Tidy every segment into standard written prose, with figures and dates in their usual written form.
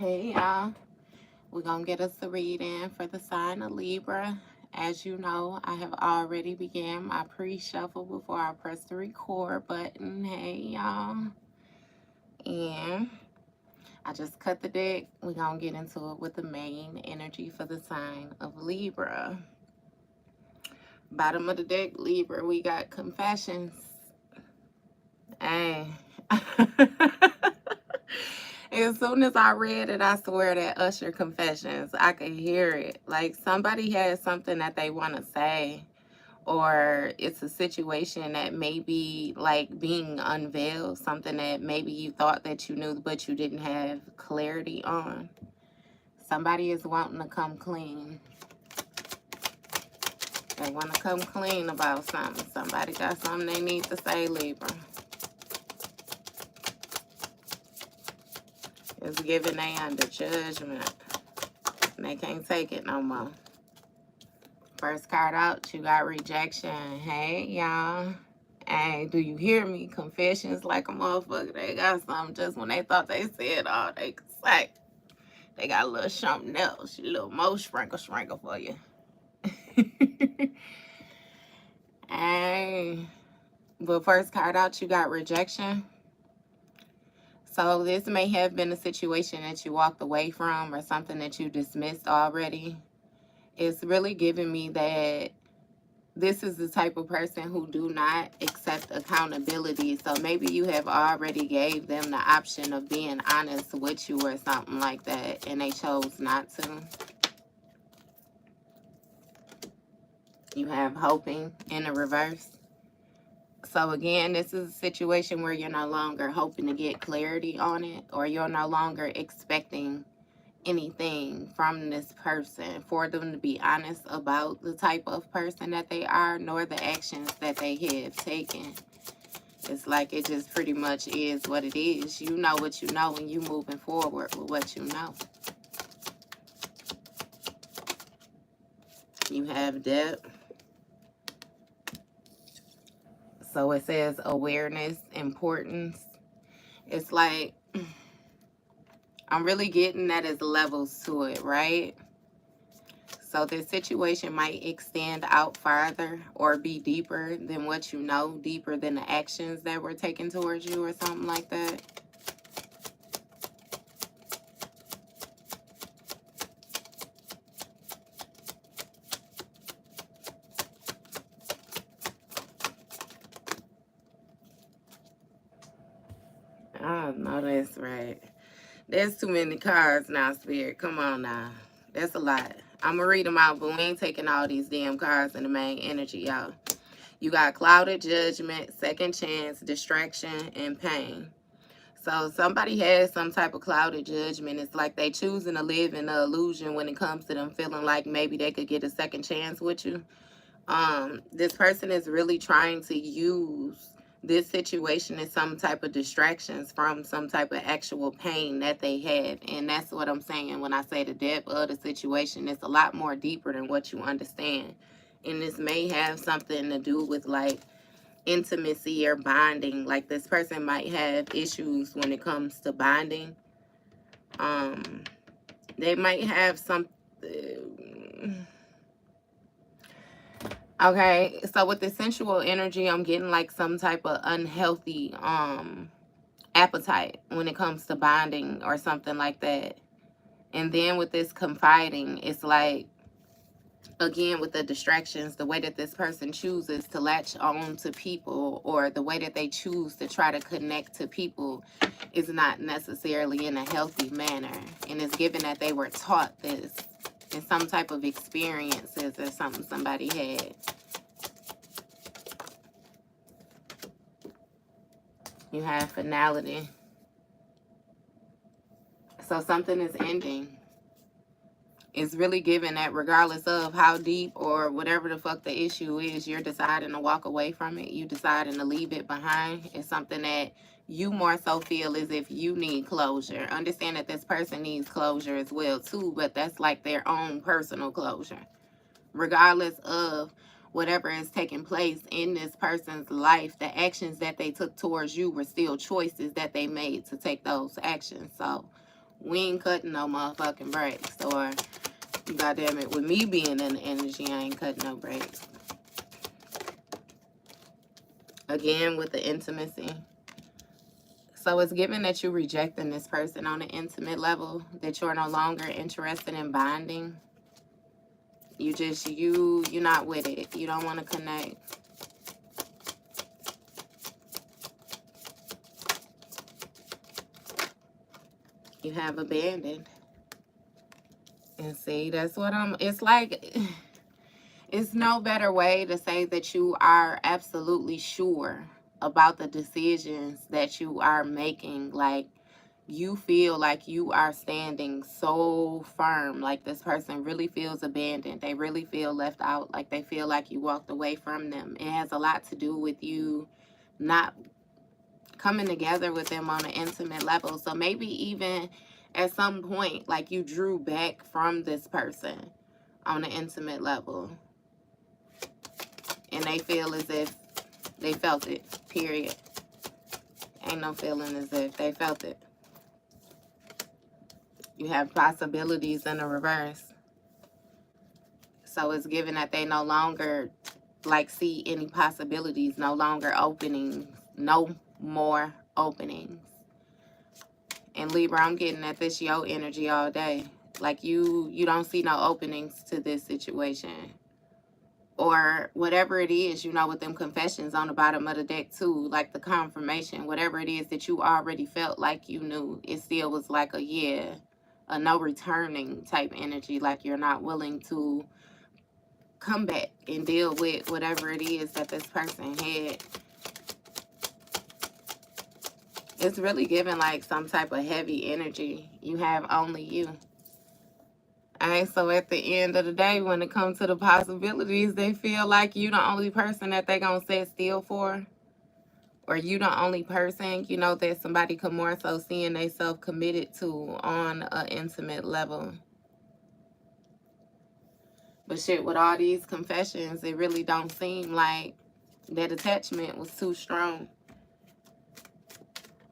Hey y'all, we're gonna get us a reading for the sign of Libra. As you know, I have already began my pre-shuffle before I press the record button. Hey y'all, and I just cut the deck. We're gonna get into it with the main energy for the sign of Libra. Bottom of the deck, Libra, we got confessions. Hey. As soon as I read it, I swear that Usher confessions, I could hear it. Like somebody has something that they want to say, or it's a situation that may be like being unveiled, something that maybe you thought that you knew, but you didn't have clarity on. Somebody is wanting to come clean. They want to come clean about something. Somebody got something they need to say, Libra. It's giving they under judgment. They can't take it no more. First card out, you got rejection. Hey, y'all. Hey, do you hear me? Confessions like a motherfucker. They got something just when they thought they said all they could say. They got a little something else. A little more sprinkle for you. Hey. But first card out, you got rejection. So this may have been a situation that you walked away from or something that you dismissed already. It's really giving me that this is the type of person who do not accept accountability. So maybe you have already gave them the option of being honest with you or something like that, and they chose not to. You have hoping in the reverse. So again, this is a situation where you're no longer hoping to get clarity on it, or you're no longer expecting anything from this person for them to be honest about the type of person that they are, nor the actions that they have taken. It's like it just pretty much is what it is. You know what you know, and you moving forward with what you know. You have depth. So it says awareness, importance. It's like I'm really getting that as levels to it, right? So this situation might extend out farther or be deeper than what you know, deeper than the actions that were taken towards you or something like that. I don't know that's right. There's too many cards now, Spirit. Come on now. That's a lot. I'm going to read them out, but we ain't taking all these damn cards in the main energy, y'all. You got clouded judgment, second chance, distraction, and pain. So somebody has some type of clouded judgment. It's like they choosing to live in the illusion when it comes to them feeling like maybe they could get a second chance with you. This person is really trying to use this situation as some type of distractions from some type of actual pain that they have. And that's what I'm saying when I say the depth of the situation. It's a lot more deeper than what you understand. And this may have something to do with like intimacy or bonding. Like this person might have issues when it comes to bonding. They might have something. Okay, so with the sensual energy, I'm getting like some type of unhealthy appetite when it comes to bonding or something like that. And then with this confiding, it's like, again, with the distractions, the way that this person chooses to latch on to people, or the way that they choose to try to connect to people, is not necessarily in a healthy manner. And it's given that they were taught this in some type of experiences or something somebody had. You have finality. So something is ending. It's really given that regardless of how deep or whatever the fuck the issue is, you're deciding to walk away from it. You deciding to leave it behind. It's something that you more so feel as if you need closure. Understand that this person needs closure as well too, but that's like their own personal closure. Regardless of whatever is taking place in this person's life, the actions that they took towards you were still choices that they made to take those actions. So We ain't cutting no motherfucking breaks. Or, goddamn it, with me being in the energy, I ain't cutting no breaks. Again, with the intimacy. So it's given that you're rejecting this person on an intimate level, that you're no longer interested in bonding. You're not with it. You don't want to connect. You have abandoned. And see, that's what it's like, it's no better way to say that you are absolutely sure about the decisions that you are making. Like, you feel like you are standing so firm, like this person really feels abandoned. They really feel left out, like they feel like you walked away from them. It has a lot to do with you not coming together with them on an intimate level. So maybe even at some point, like, you drew back from this person on an intimate level, and they feel as if they felt it, period. Ain't no feeling as if they felt it. You have possibilities in the reverse. So it's given that they no longer, like, see any possibilities, no longer openings, no more openings. And Libra, I'm getting at this your energy all day. Like, you don't see no openings to this situation. Or whatever it is, you know, with them confessions on the bottom of the deck too, like the confirmation, whatever it is that you already felt like you knew, it still was like a no returning type energy. Like, you're not willing to come back and deal with whatever it is that this person had. It's really giving like some type of heavy energy. You have only you. Alright, so at the end of the day, when it comes to the possibilities, they feel like you the only person that they gonna sit still for. Or you the only person, you know, that somebody could more so seeing they self committed to on an intimate level. But shit, with all these confessions, it really don't seem like that attachment was too strong.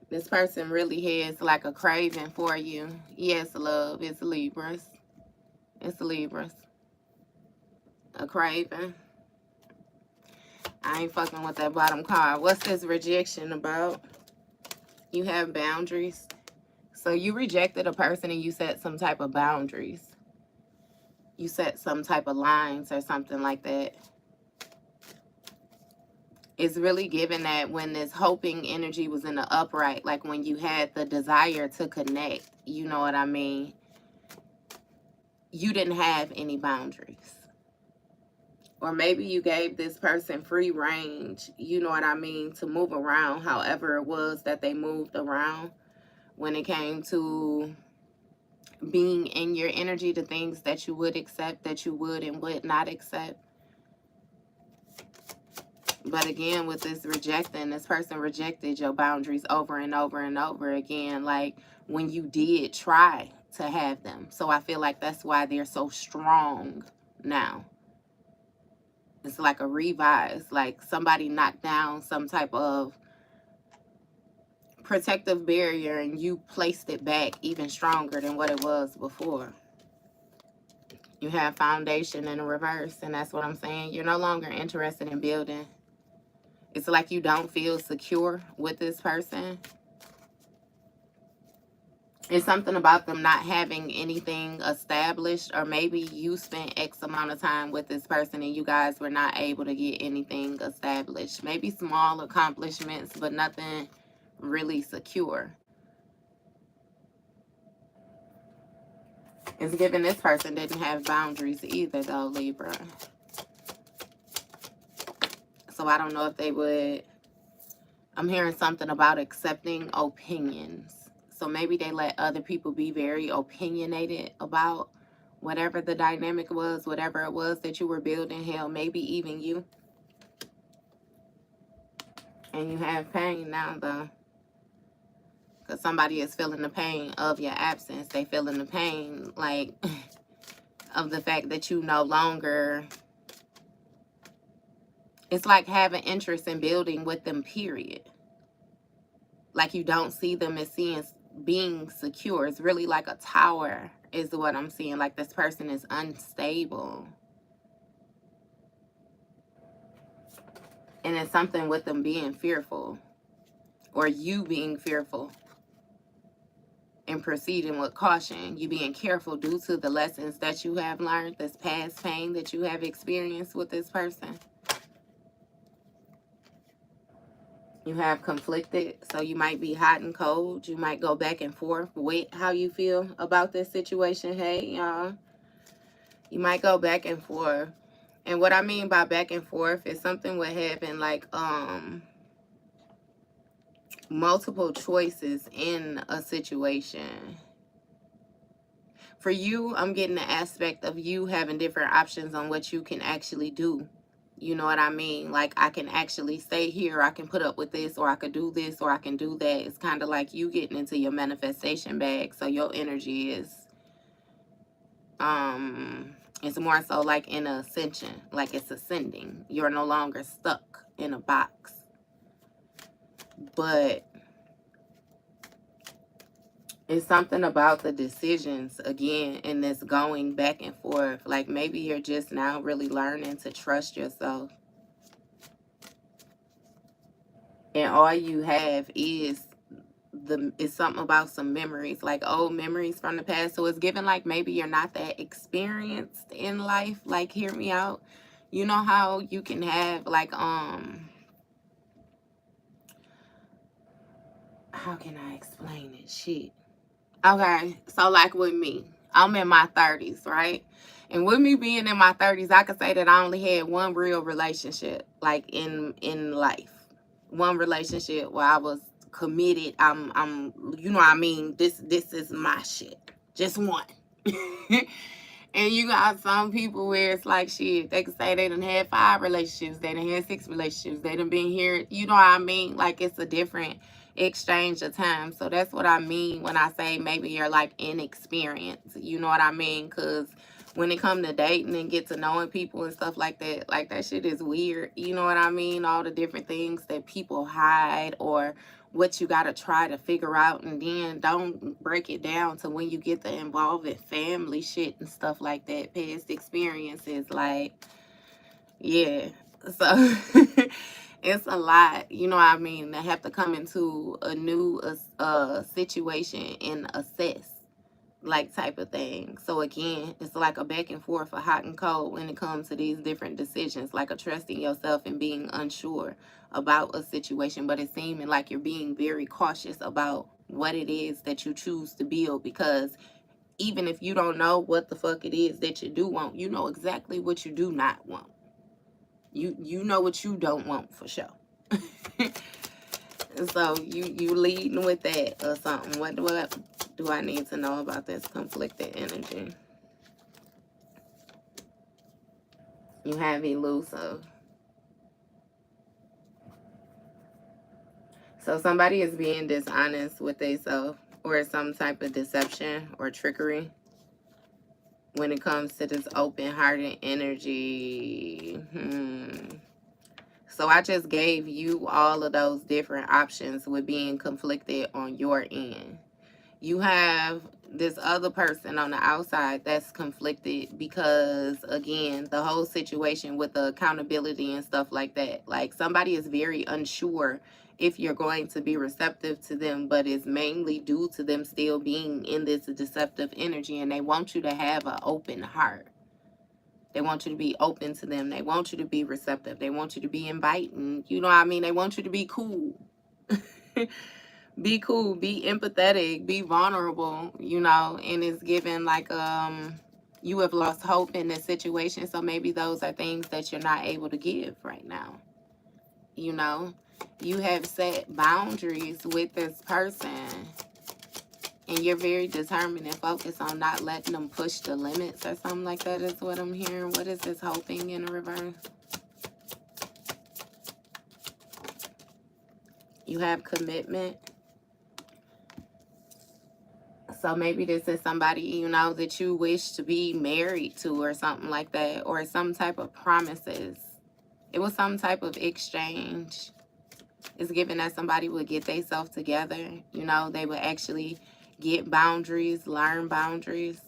This person really has like a craving for you. Yes, love, it's Libras. It's Libras. A craving. I ain't fucking with that bottom card. What's this rejection about? You have boundaries. So you rejected a person and you set some type of boundaries. You set some type of lines or something like that. It's really given that when this hoping energy was in the upright, like when you had the desire to connect, you know what I mean? You didn't have any boundaries. Or maybe you gave this person free range, you know what I mean, to move around however it was that they moved around when it came to being in your energy, the things that you would accept, that you would and would not accept. But again, with this rejecting, this person rejected your boundaries over and over and over again, like when you did try to have them. So I feel like that's why they're so strong now. It's like a revise, like somebody knocked down some type of protective barrier and you placed it back even stronger than what it was before. You have foundation in the reverse, and that's what I'm saying. You're no longer interested in building. It's like you don't feel secure with this person. It's something about them not having anything established, or maybe you spent X amount of time with this person and you guys were not able to get anything established. Maybe small accomplishments, but nothing really secure. It's given this person didn't have boundaries either, though, Libra. So I don't know if they would. I'm hearing something about accepting opinions. So maybe they let other people be very opinionated about whatever the dynamic was, whatever it was that you were building. Hell, maybe even you. And you have pain now, though. Because somebody is feeling the pain of your absence. They feeling the pain, like, of the fact that you no longer... It's like having interest in building with them, period. Like you don't see them as being secure. It's really like a tower is what I'm seeing. Like this person is unstable. And it's something with them being fearful, or you being fearful and proceeding with caution. You being careful due to the lessons that you have learned, this past pain that you have experienced with this person. You have conflicted, so you might be hot and cold. You might go back and forth with how you feel about this situation. Hey, y'all. You might go back and forth. And what I mean by back and forth is something would happen like multiple choices in a situation. For you, I'm getting the aspect of you having different options on what you can actually do. You know what I mean? Like, I can actually stay here, I can put up with this, or I could do this, or I can do that. It's kind of like you getting into your manifestation bag. So your energy is, it's more so like in ascension, like it's ascending. You're no longer stuck in a box. But it's something about the decisions, again, in this going back and forth. Like maybe you're just now really learning to trust yourself. And all you have is something about some memories, like old memories from the past. So it's given like maybe you're not that experienced in life. Like, hear me out. You know how you can have like, how can I explain it? Shit. Okay, so like with me, I'm in my 30s, right? And with me being in my 30s, I could say that I only had one real relationship, like in life. One relationship where I was committed. I'm you know what I mean? This is my shit. Just one. And you got some people where it's like, shit, they can say they done had 5 relationships, they done had 6 relationships, they done been here, you know what I mean? Like, it's a different exchange of time. So that's what I mean when I say maybe you're like inexperienced, you know what I mean? Because when it comes to dating and get to knowing people and stuff like that shit is weird, you know what I mean? All the different things that people hide, or what you got to try to figure out, and then don't break it down to when you get to involve in family shit and stuff like that, past experiences, like, yeah. So it's a lot, you know what I mean, to have to come into a new situation and assess, like, type of thing. So again, it's like a back and forth, a hot and cold when it comes to these different decisions, like a trusting yourself and being unsure about a situation, but it's seeming like you're being very cautious about what it is that you choose to build, because even if you don't know what the fuck it is that you do want, you know exactly what you do not want. You know what you don't want for sure. So you leading with that or something. What do I need to know about this conflicted energy? You have elusive. So somebody is being dishonest with themselves, or some type of deception or trickery when it comes to this open-hearted energy. So I just gave you all of those different options with being conflicted on your end. You have this other person on the outside that's conflicted because, again, the whole situation with the accountability and stuff like that. Like, somebody is very unsure if you're going to be receptive to them, but it's mainly due to them still being in this deceptive energy, and they want you to have an open heart. They want you to be open to them. They want you to be receptive. They want you to be inviting. You know what I mean? They want you to be cool. Be cool, be empathetic, be vulnerable, you know, and it's given like you have lost hope in this situation. So maybe those are things that you're not able to give right now. You know, you have set boundaries with this person, and you're very determined and focused on not letting them push the limits or something like that is what I'm hearing. What is this hoping in reverse? You have commitment. So maybe this is somebody, you know, that you wish to be married to or something like that, or some type of promises. It was some type of exchange. It's given that somebody would get themselves together. You know, they would actually get boundaries, learn boundaries.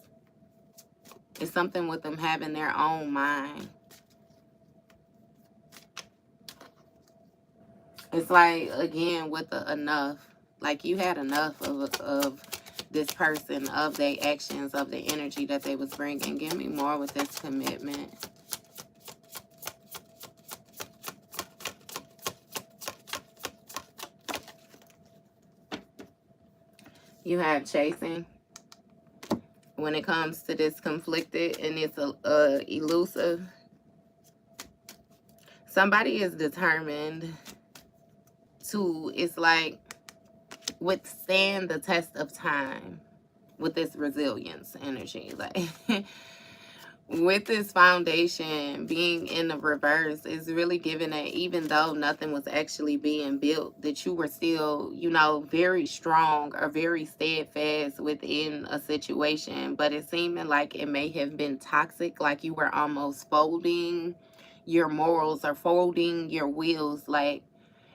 It's something with them having their own mind. It's like, again, with the enough. Like, you had enough of this person, of their actions, of the energy that they was bringing. Give me more with this commitment. You have chasing. When it comes to this conflicted and it's elusive, somebody is determined to, it's like, withstand the test of time with this resilience energy. Like, with this foundation being in the reverse, is really giving that even though nothing was actually being built, that you were still, you know, very strong or very steadfast within a situation. But it seeming like it may have been toxic, like you were almost folding your morals or folding your wills, like,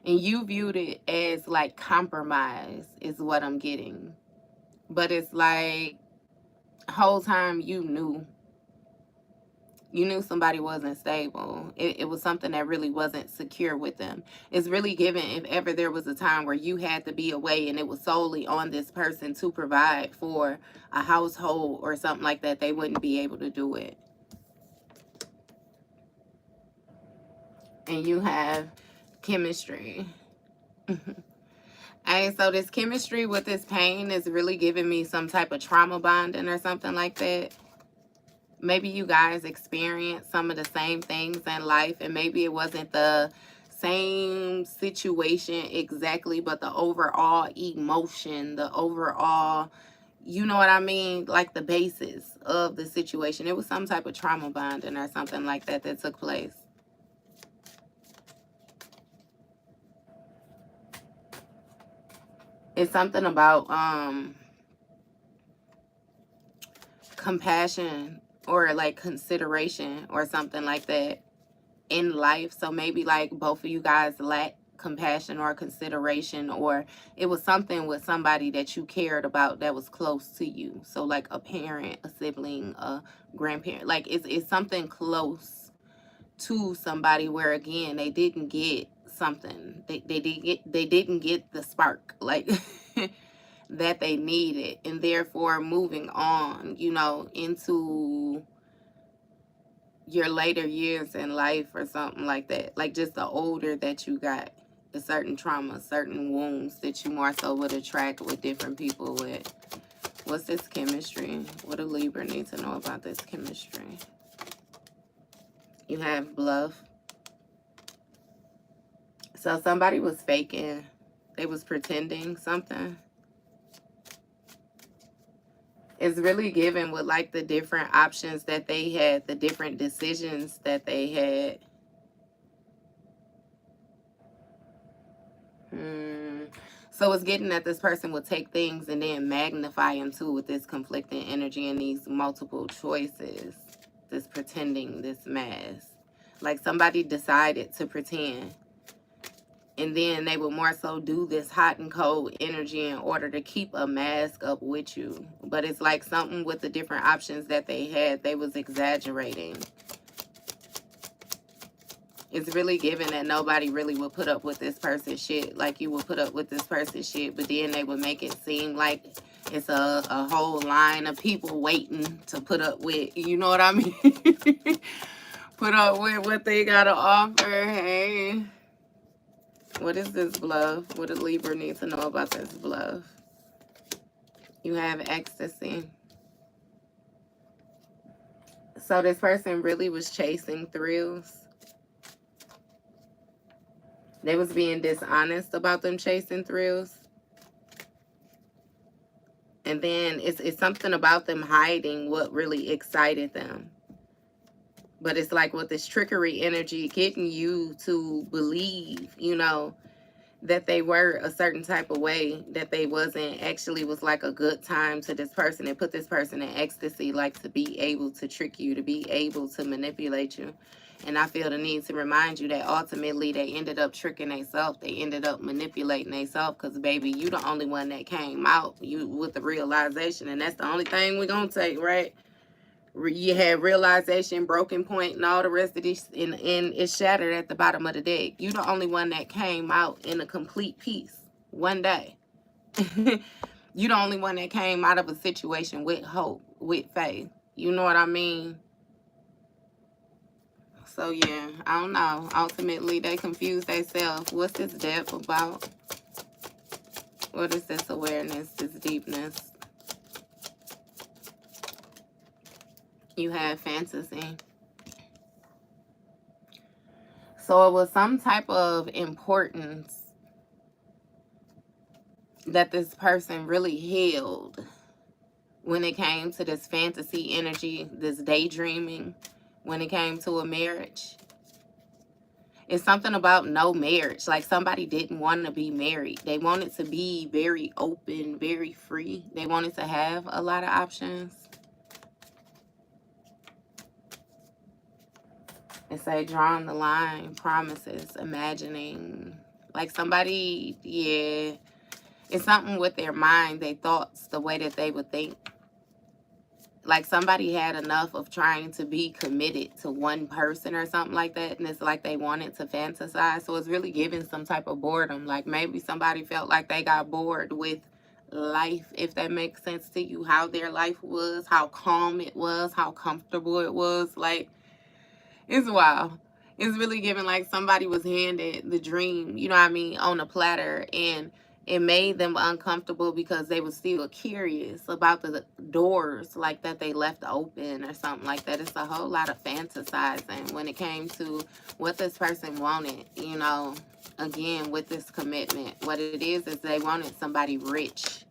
and you viewed it as like compromise is what I'm getting. But it's like, whole time you knew somebody wasn't stable. It was something that really wasn't secure with them. It's really given, if ever there was a time where you had to be away and it was solely on this person to provide for a household or something like that, they wouldn't be able to do it. And you have chemistry. And so this chemistry with this pain is really giving me some type of trauma bonding or something like that. Maybe you guys experienced some of the same things in life, and maybe it wasn't the same situation exactly, but the overall emotion, the overall, you know what I mean, like the basis of the situation. It was some type of trauma bonding or something like that that took place. It's something about compassion or like consideration or something like that in life. So maybe like both of you guys lack compassion or consideration, or it was something with somebody that you cared about that was close to you. So like a parent, a sibling, a grandparent, like it's something close to somebody where, again, they didn't get something, they didn't get the spark, like that they needed, and therefore moving on, you know, into your later years in life or something like that. Like just the older that you got, the certain traumas, certain wounds that you more so would attract with different people with. What's this chemistry? What do Libra need to know about this chemistry? You have bluff. So somebody was faking. They was pretending something. It's really given with like the different options that they had, the different decisions that they had. So it's getting that this person will take things and then magnify them too with this conflicting energy and these multiple choices. This pretending, this mask. Like somebody decided to pretend. And then they will more so do this hot and cold energy in order to keep a mask up with you. But it's like something with the different options that they had, they was exaggerating. It's really given that nobody really would put up with this person's shit like you would put up with this person's shit. But then they would make it seem like it's a whole line of people waiting to put up with, you know what I mean? Put up with what they got to offer. Hey. What is this bluff? What does Libra need to know about this bluff? You have ecstasy. So this person really was chasing thrills. They was being dishonest about them chasing thrills. And then it's something about them hiding what really excited them. But it's like with this trickery energy, getting you to believe, you know, that they were a certain type of way, that they wasn't, actually was like a good time to this person and put this person in ecstasy, like to be able to trick you, to be able to manipulate you. And I feel the need to remind you that ultimately they ended up tricking themselves. They ended up manipulating themselves because, baby, you the only one that came out you with the realization. And that's the only thing we're going to take, right? You had realization, broken point, and all the rest of this, and it's shattered at the bottom of the deck. You the only one that came out in a complete peace one day. You the only one that came out of a situation with hope, with faith. You know what I mean? So, yeah, I don't know. Ultimately, they confuse themselves. What's this depth about? What is this awareness, this deepness? You have fantasy. So, it was some type of importance that this person really held when it came to this fantasy energy, this daydreaming, when it came to a marriage. It's something about no marriage. Like somebody didn't want to be married. They wanted to be very open, very free. They wanted to have a lot of options. It's like drawing the line, promises, imagining. Like somebody, yeah, it's something with their mind, their thoughts, the way that they would think. Like somebody had enough of trying to be committed to one person or something like that, and it's like they wanted to fantasize. So it's really giving some type of boredom. Like maybe somebody felt like they got bored with life, if that makes sense to you, how their life was, how calm it was, how comfortable it was. Like, it's wild. It's really giving like somebody was handed the dream, you know what I mean, on a platter, and it made them uncomfortable because they were still curious about the doors like that they left open or something like that. It's a whole lot of fantasizing when it came to what this person wanted, you know, again, with this commitment. What it is they wanted somebody rich.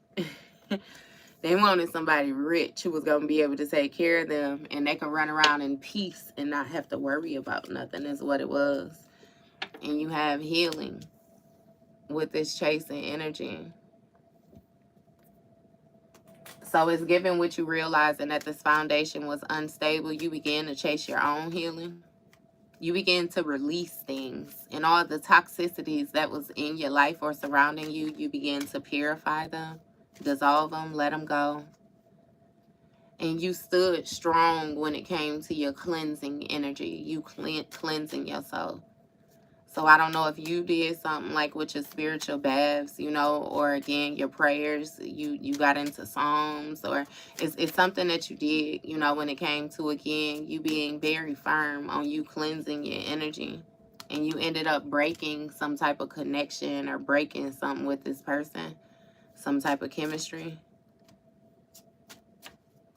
They wanted somebody rich who was going to be able to take care of them, and they can run around in peace and not have to worry about nothing, is what it was. And you have healing with this chasing energy. So it's given with you realizing that this foundation was unstable. You begin to chase your own healing. You begin to release things, and all the toxicities that was in your life or surrounding you, you begin to purify them, dissolve them, let them go. And you stood strong when it came to your cleansing energy. You cleansing your soul. So I don't know if you did something like with your spiritual baths, you know, or again, your prayers, you got into Psalms, or it's something that you did, you know, when it came to, again, you being very firm on you cleansing your energy. And you ended up breaking some type of connection or breaking something with this person, some type of chemistry.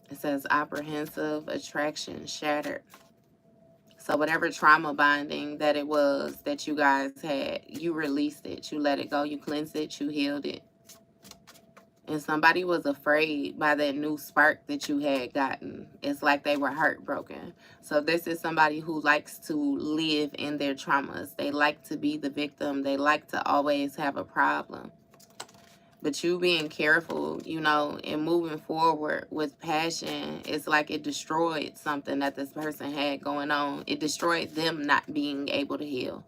It says apprehensive attraction shattered. So whatever trauma bonding that it was that you guys had, you released it. You let it go. You cleansed it. You healed it. And somebody was afraid by that new spark that you had gotten. It's like they were heartbroken. So this is somebody who likes to live in their traumas. They like to be the victim. They like to always have a problem. But you being careful, you know, and moving forward with passion, it's like it destroyed something that this person had going on. It destroyed them not being able to heal.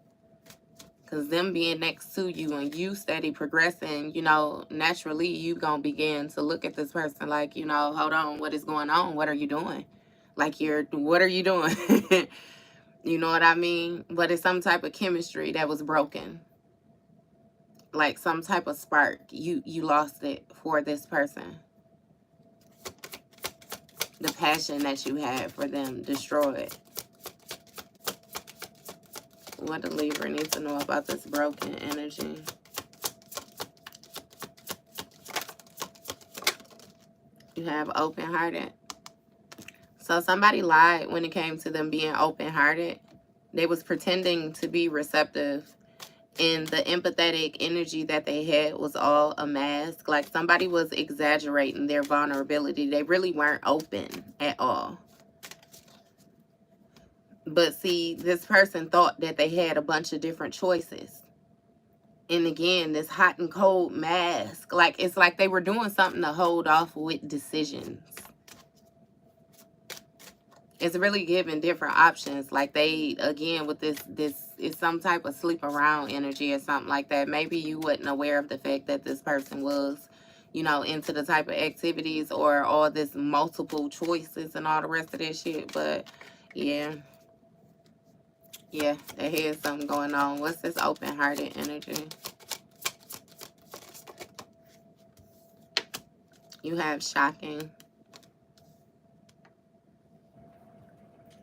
Because them being next to you and you steady progressing, you know, naturally you going to begin to look at this person like, you know, hold on, what is going on? What are you doing? Like, what are you doing? You know what I mean? But it's some type of chemistry that was broken. Like some type of spark, you lost it for this person. The passion that you had for them destroyed. What the Libra needs to know about this broken energy. You have open-hearted. So somebody lied when it came to them being open-hearted. They was pretending to be receptive, and the empathetic energy that they had was all a mask. Like somebody was exaggerating their vulnerability. They really weren't open at all. But see, this person thought that they had a bunch of different choices. And again, this hot and cold mask. Like it's like they were doing something to hold off with decisions. It's really giving different options. Like they, again, with this is some type of sleep around energy or something like that. Maybe you wasn't aware of the fact that this person was, you know, into the type of activities or all this multiple choices and all the rest of this shit. But yeah, there is something going on. What's this open-hearted energy? You have shocking.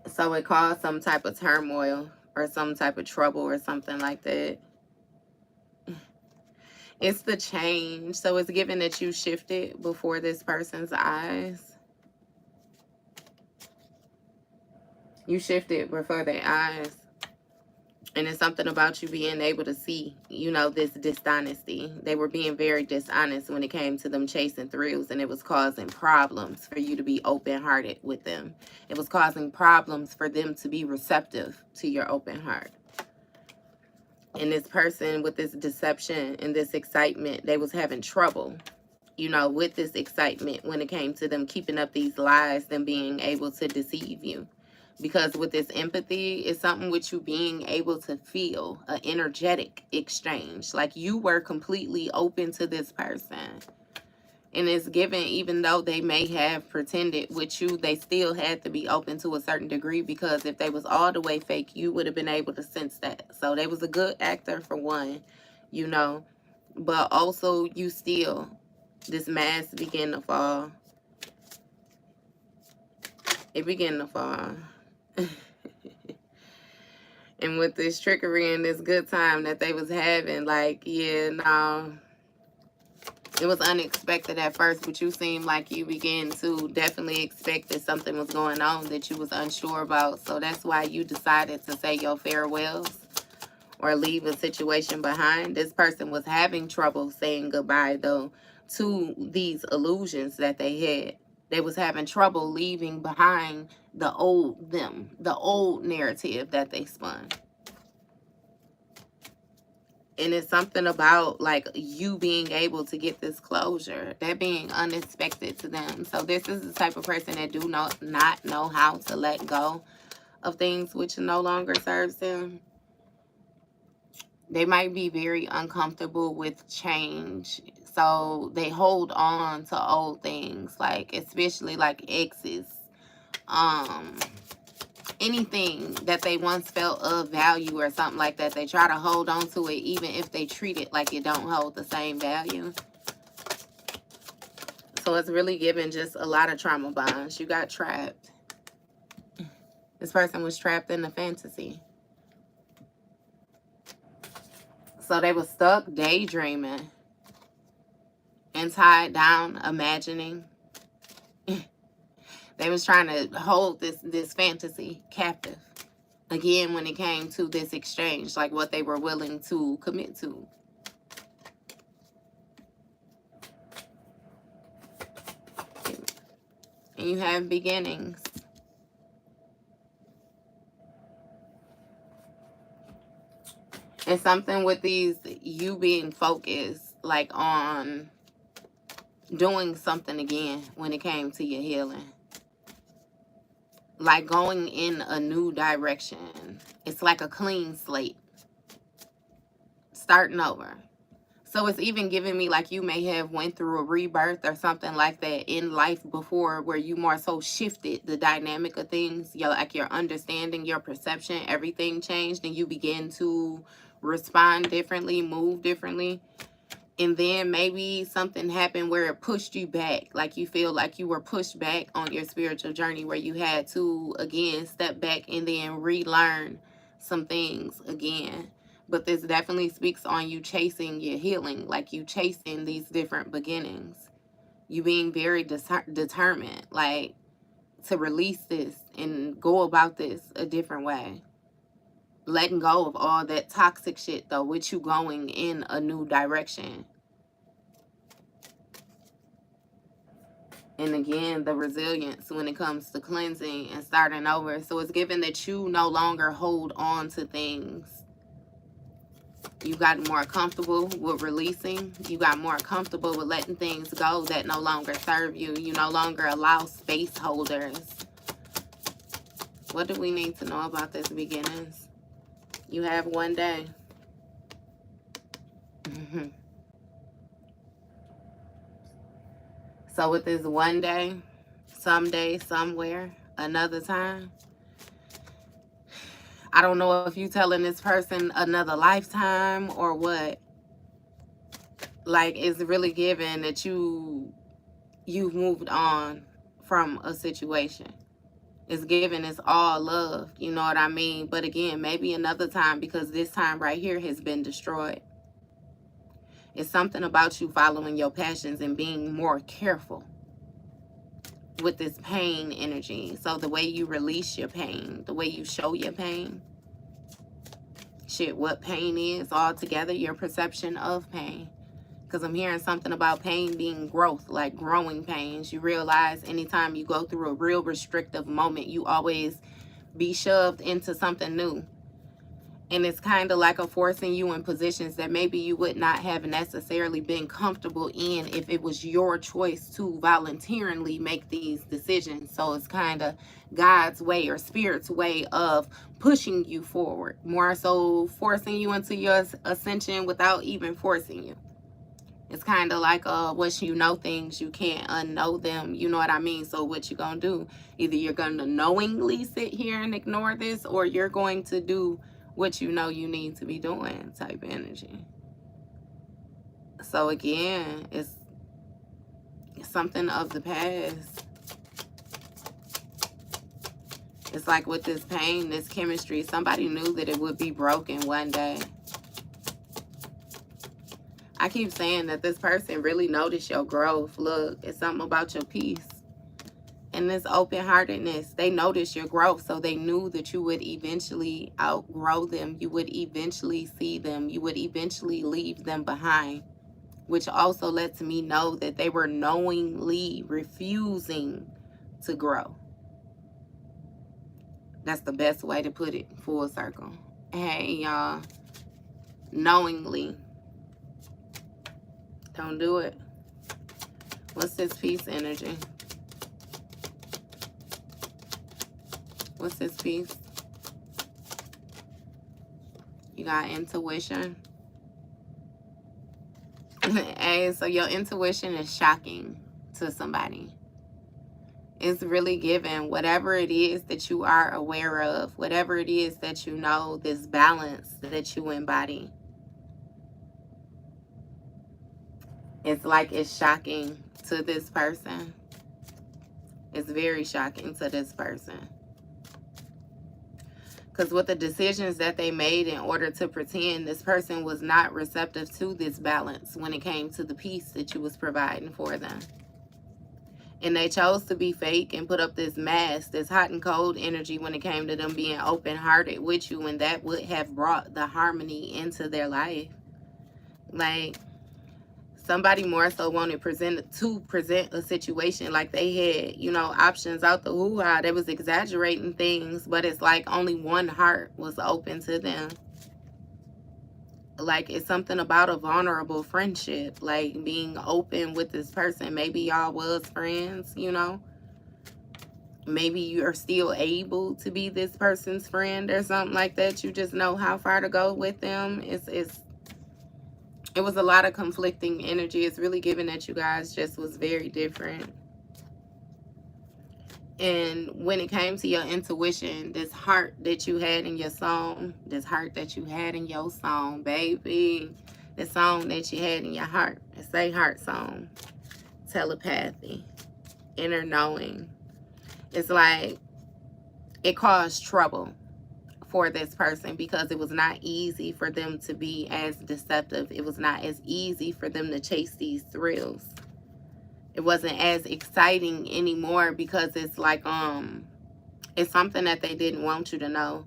So it caused some type of turmoil or some type of trouble or something like that. It's the change. So it's given that you shifted before this person's eyes. You shifted before their eyes. And it's something about you being able to see, you know, this dishonesty. They were being very dishonest when it came to them chasing thrills, and it was causing problems for you to be open-hearted with them. It was causing problems for them to be receptive to your open heart. And this person with this deception and this excitement, they was having trouble, you know, with this excitement when it came to them keeping up these lies, them being able to deceive you. Because with this empathy, it's something with you being able to feel an energetic exchange. Like you were completely open to this person. And it's given, even though they may have pretended with you, they still had to be open to a certain degree. Because if they was all the way fake, you would have been able to sense that. So they was a good actor for one, you know. But also you still, this mask began to fall. It began to fall. And with this trickery and this good time that they was having, like, yeah, no, it was unexpected at first, but you seemed like you began to definitely expect that something was going on that you was unsure about. So that's why you decided to say your farewells or leave a situation behind. This person was having trouble saying goodbye, though, to these illusions that they had. They was having trouble leaving behind the old them, the old narrative that they spun. And it's something about, like, you being able to get this closure, that being unexpected to them. So this is the type of person that do not know how to let go of things which no longer serves them. They might be very uncomfortable with change. So they hold on to old things, like especially like exes. Anything that they once felt of value or something like that, they try to hold on to it even if they treat it like it don't hold the same value. So it's really giving just a lot of trauma bonds. You got trapped. This person was trapped in the fantasy. So they were stuck daydreaming and tied down imagining. They was trying to hold this fantasy captive. Again, when it came to this exchange, like what they were willing to commit to. And you have beginnings. It's something with these, you being focused, like on doing something again when it came to your healing. Like going in a new direction. It's like a clean slate. Starting over. So it's even giving me like you may have went through a rebirth or something like that in life before, where you more so shifted the dynamic of things. Like your understanding, your perception, everything changed, and you begin to respond differently, move differently. And then maybe something happened where it pushed you back. Like you feel like you were pushed back on your spiritual journey, where you had to, again, step back and then relearn some things again. But this definitely speaks on you chasing your healing. Like you chasing these different beginnings. You being very determined, like, to release this and go about this a different way. Letting go of all that toxic shit, though, with you going in a new direction. And again, the resilience when it comes to cleansing and starting over. So it's given that you no longer hold on to things. You got more comfortable with releasing. You got more comfortable with letting things go that no longer serve you. You no longer allow space holders What do we need to know about this beginnings? You have one day. So with this one day, someday, somewhere, another time, I don't know if you telling this person another lifetime or what. Like, it's really given that you've moved on from a situation. It's given, it's all love, you know what I mean? But again, maybe another time, because this time right here has been destroyed. It's something about you following your passions and being more careful with this pain energy. So the way you release your pain, the way you show your pain, shit, what pain is altogether, your perception of pain. Because I'm hearing something about pain being growth, like growing pains. You realize anytime you go through a real restrictive moment, you always be shoved into something new. And it's kind of like a forcing you in positions that maybe you would not have necessarily been comfortable in if it was your choice to voluntarily make these decisions. So it's kind of God's way or Spirit's way of pushing you forward, more so forcing you into your ascension without even forcing you. It's kind of like once you know things, you can't unknow them. You know what I mean? So what you gonna do? Either you're gonna knowingly sit here and ignore this, or you're going to do what you know you need to be doing type energy. So again, it's something of the past. It's like with this pain, this chemistry, somebody knew that it would be broken one day. I keep saying that this person really noticed your growth. Look, it's something about your peace and this open-heartedness. They noticed your growth, so they knew that you would eventually outgrow them. You would eventually see them. You would eventually leave them behind, which also lets me know that they were knowingly refusing to grow. That's the best way to put it, full circle. Hey, y'all, knowingly. Don't do it. What's this peace energy? What's this piece? You got intuition. Hey, so your intuition is shocking to somebody. It's really given whatever it is that you are aware of, whatever it is that you know, this balance that you embody. It's like it's shocking to this person. It's very shocking to this person. Because with the decisions that they made in order to pretend, this person was not receptive to this balance when it came to the peace that you was providing for them. And they chose to be fake and put up this mask, this hot and cold energy when it came to them being open-hearted with you, and that would have brought the harmony into their life. Like, somebody more so wanted to present a situation like they had, you know, options out the hoo-ha. They was exaggerating things, but it's like only one heart was open to them. Like, it's something about a vulnerable friendship, like being open with this person. Maybe y'all was friends, you know. Maybe you're still able to be this person's friend or something like that. You just know how far to go with them. It was a lot of conflicting energy. It's really given that you guys just was very different. And when it came to your intuition, this heart that you had in your song, this heart that you had in your song, baby, the song that you had in your heart, it's a heart song, telepathy, inner knowing. It's like it caused trouble for this person because it was not easy for them to be as deceptive. It was not as easy for them to chase these thrills. It wasn't as exciting anymore because it's like it's something that they didn't want you to know.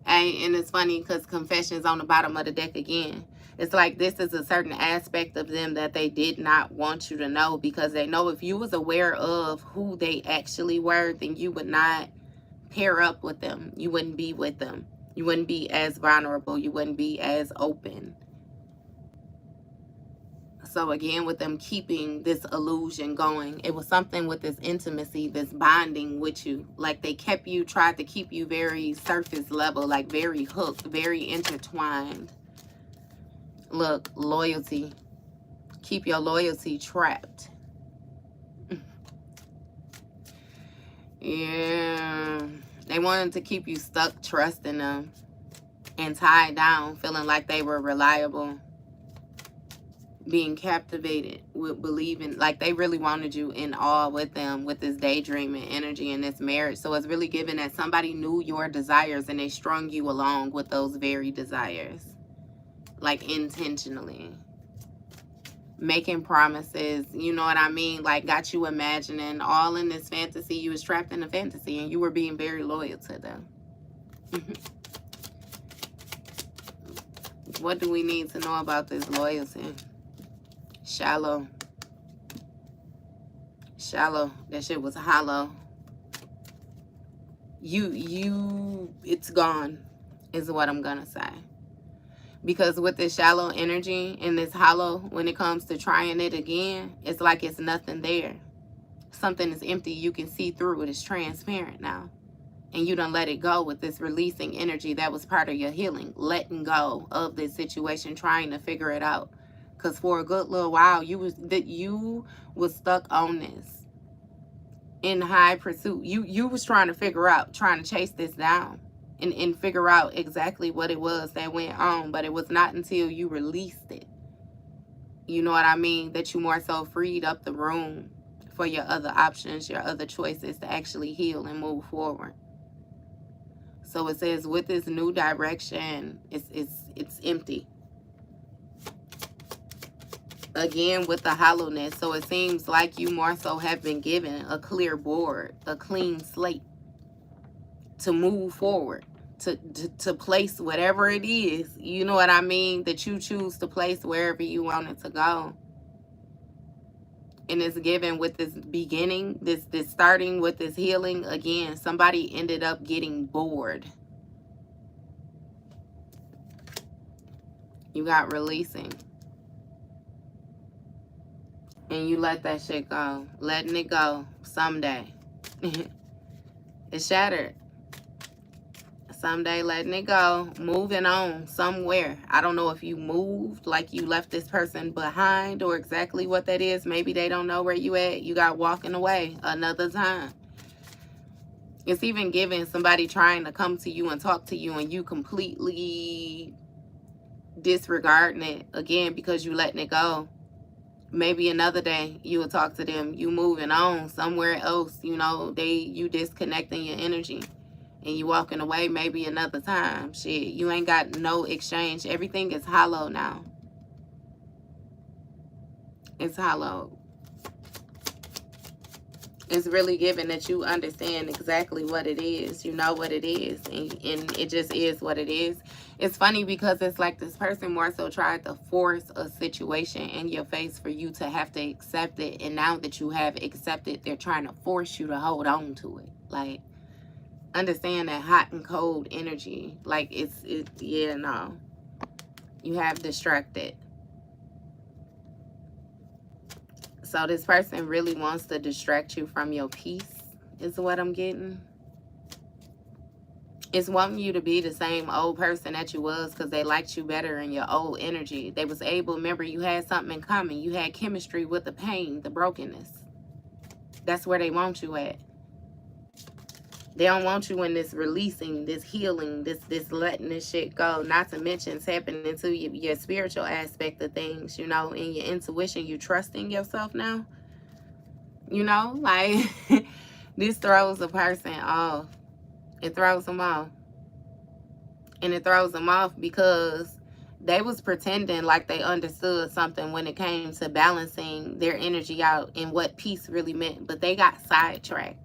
And it's funny because confession's on the bottom of the deck again. It's like this is a certain aspect of them that they did not want you to know, because they know if you was aware of who they actually were, then you would not pair up with them. You wouldn't be with them. You wouldn't be as vulnerable. You wouldn't be as open. So again, with them keeping this illusion going, it was something with this intimacy, this bonding with you. Like they kept you, tried to keep you very surface level, like very hooked, very intertwined. Look, loyalty. Keep your loyalty trapped. Yeah. They wanted to keep you stuck trusting them and tied down, feeling like they were reliable. Being captivated with believing, like they really wanted you in awe with them, with this daydreaming energy in this marriage. So it's really given that somebody knew your desires and they strung you along with those very desires, like intentionally making promises, you know what I mean, like got you imagining all in this fantasy. You was trapped in a fantasy and you were being very loyal to them. What do we need to know about this loyalty? Shallow. Shallow. That shit was hollow. It's gone, is what I'm gonna say. Because with this shallow energy and this hollow, when it comes to trying it again, it's like it's nothing there. Something is empty. You can see through it. It's transparent now. And you done let it go with this releasing energy that was part of your healing. Letting go of this situation, trying to figure it out. Because for a good little while, you was stuck on this. In high pursuit. You was trying to figure out, trying to chase this down. And figure out exactly what it was that went on. But it was not until you released it, you know what I mean, that you more so freed up the room for your other options, your other choices to actually heal and move forward. So it says with this new direction, it's empty. Again, with the hollowness. So it seems like you more so have been given a clear board, a clean slate to move forward, to place whatever it is, you know what I mean, that you choose to place wherever you want it to go. And it's given with this beginning, this starting with this healing. Again, somebody ended up getting bored. You got releasing. And you let that shit go. Letting it go someday. It's shattered. Someday letting it go. Moving on somewhere. I don't know if you moved, like you left this person behind, or exactly what that is. Maybe they don't know where you at. You got walking away another time. It's even giving somebody trying to come to you and talk to you, and you completely disregarding it. Again, because you letting it go. Maybe another day you will talk to them. You moving on somewhere else. You know, you disconnecting your energy. And you walking away maybe another time. Shit, you ain't got no exchange. Everything is hollow now. It's hollow. It's really given that you understand exactly what it is. You know what it is. And it just is what it is. It's funny because it's like this person more so tried to force a situation in your face for you to have to accept it. And now that you have accepted, they're trying to force you to hold on to it. Like, understand that hot and cold energy. Like, yeah, no. You have distracted. So this person really wants to distract you from your peace, is what I'm getting. It's wanting you to be the same old person that you was because they liked you better in your old energy. They was able, remember, you had something in common. You had chemistry with the pain, the brokenness. That's where they want you at. They don't want you in this releasing, this healing, this letting this shit go. Not to mention tapping into your spiritual aspect of things, you know, and your intuition. You trusting yourself now. You know, like, this throws a person off. It throws them off. And it throws them off because they was pretending like they understood something when it came to balancing their energy out and what peace really meant. But they got sidetracked.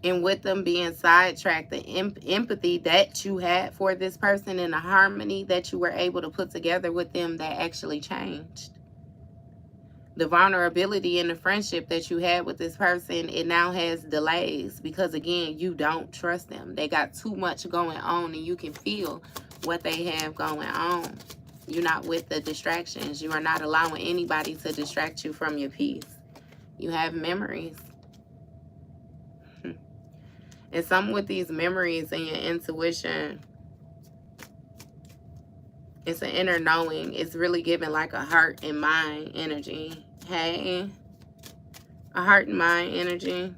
And with them being sidetracked, the empathy that you had for this person and the harmony that you were able to put together with them, that actually changed. The vulnerability in the friendship that you had with this person, it now has delays because, again, you don't trust them. They got too much going on and you can feel what they have going on. You're not with the distractions. You are not allowing anybody to distract you from your peace. You have memories. And some with these memories and your intuition, it's an inner knowing. It's really giving like a heart and mind energy. Hey, a heart and mind energy.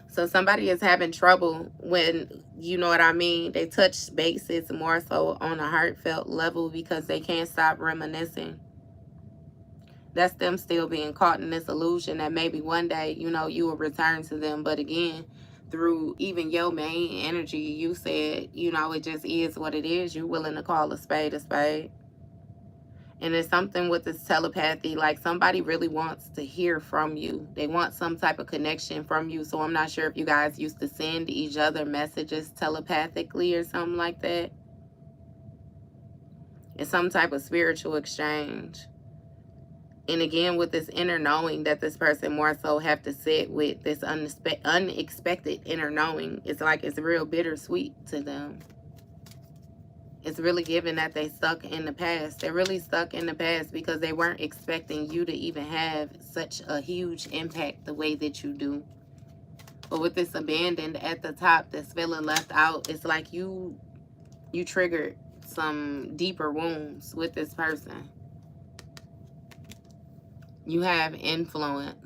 So somebody is having trouble when, you know what I mean, they touch bases more so on a heartfelt level because they can't stop reminiscing. That's them still being caught in this illusion that maybe one day, you know, you will return to them. But again, through even your main energy, you said, you know, it just is what it is. You're willing to call a spade a spade. And it's something with this telepathy, like somebody really wants to hear from you. They want some type of connection from you. So I'm not sure if you guys used to send each other messages telepathically or something like that. It's some type of spiritual exchange. And again, with this inner knowing that this person more so have to sit with, this unexpected inner knowing, it's like it's real bittersweet to them. It's really given that they stuck in the past. They're really stuck in the past because they weren't expecting you to even have such a huge impact the way that you do. But with this abandoned at the top that's feeling left out, it's like you triggered some deeper wounds with this person. You have influence.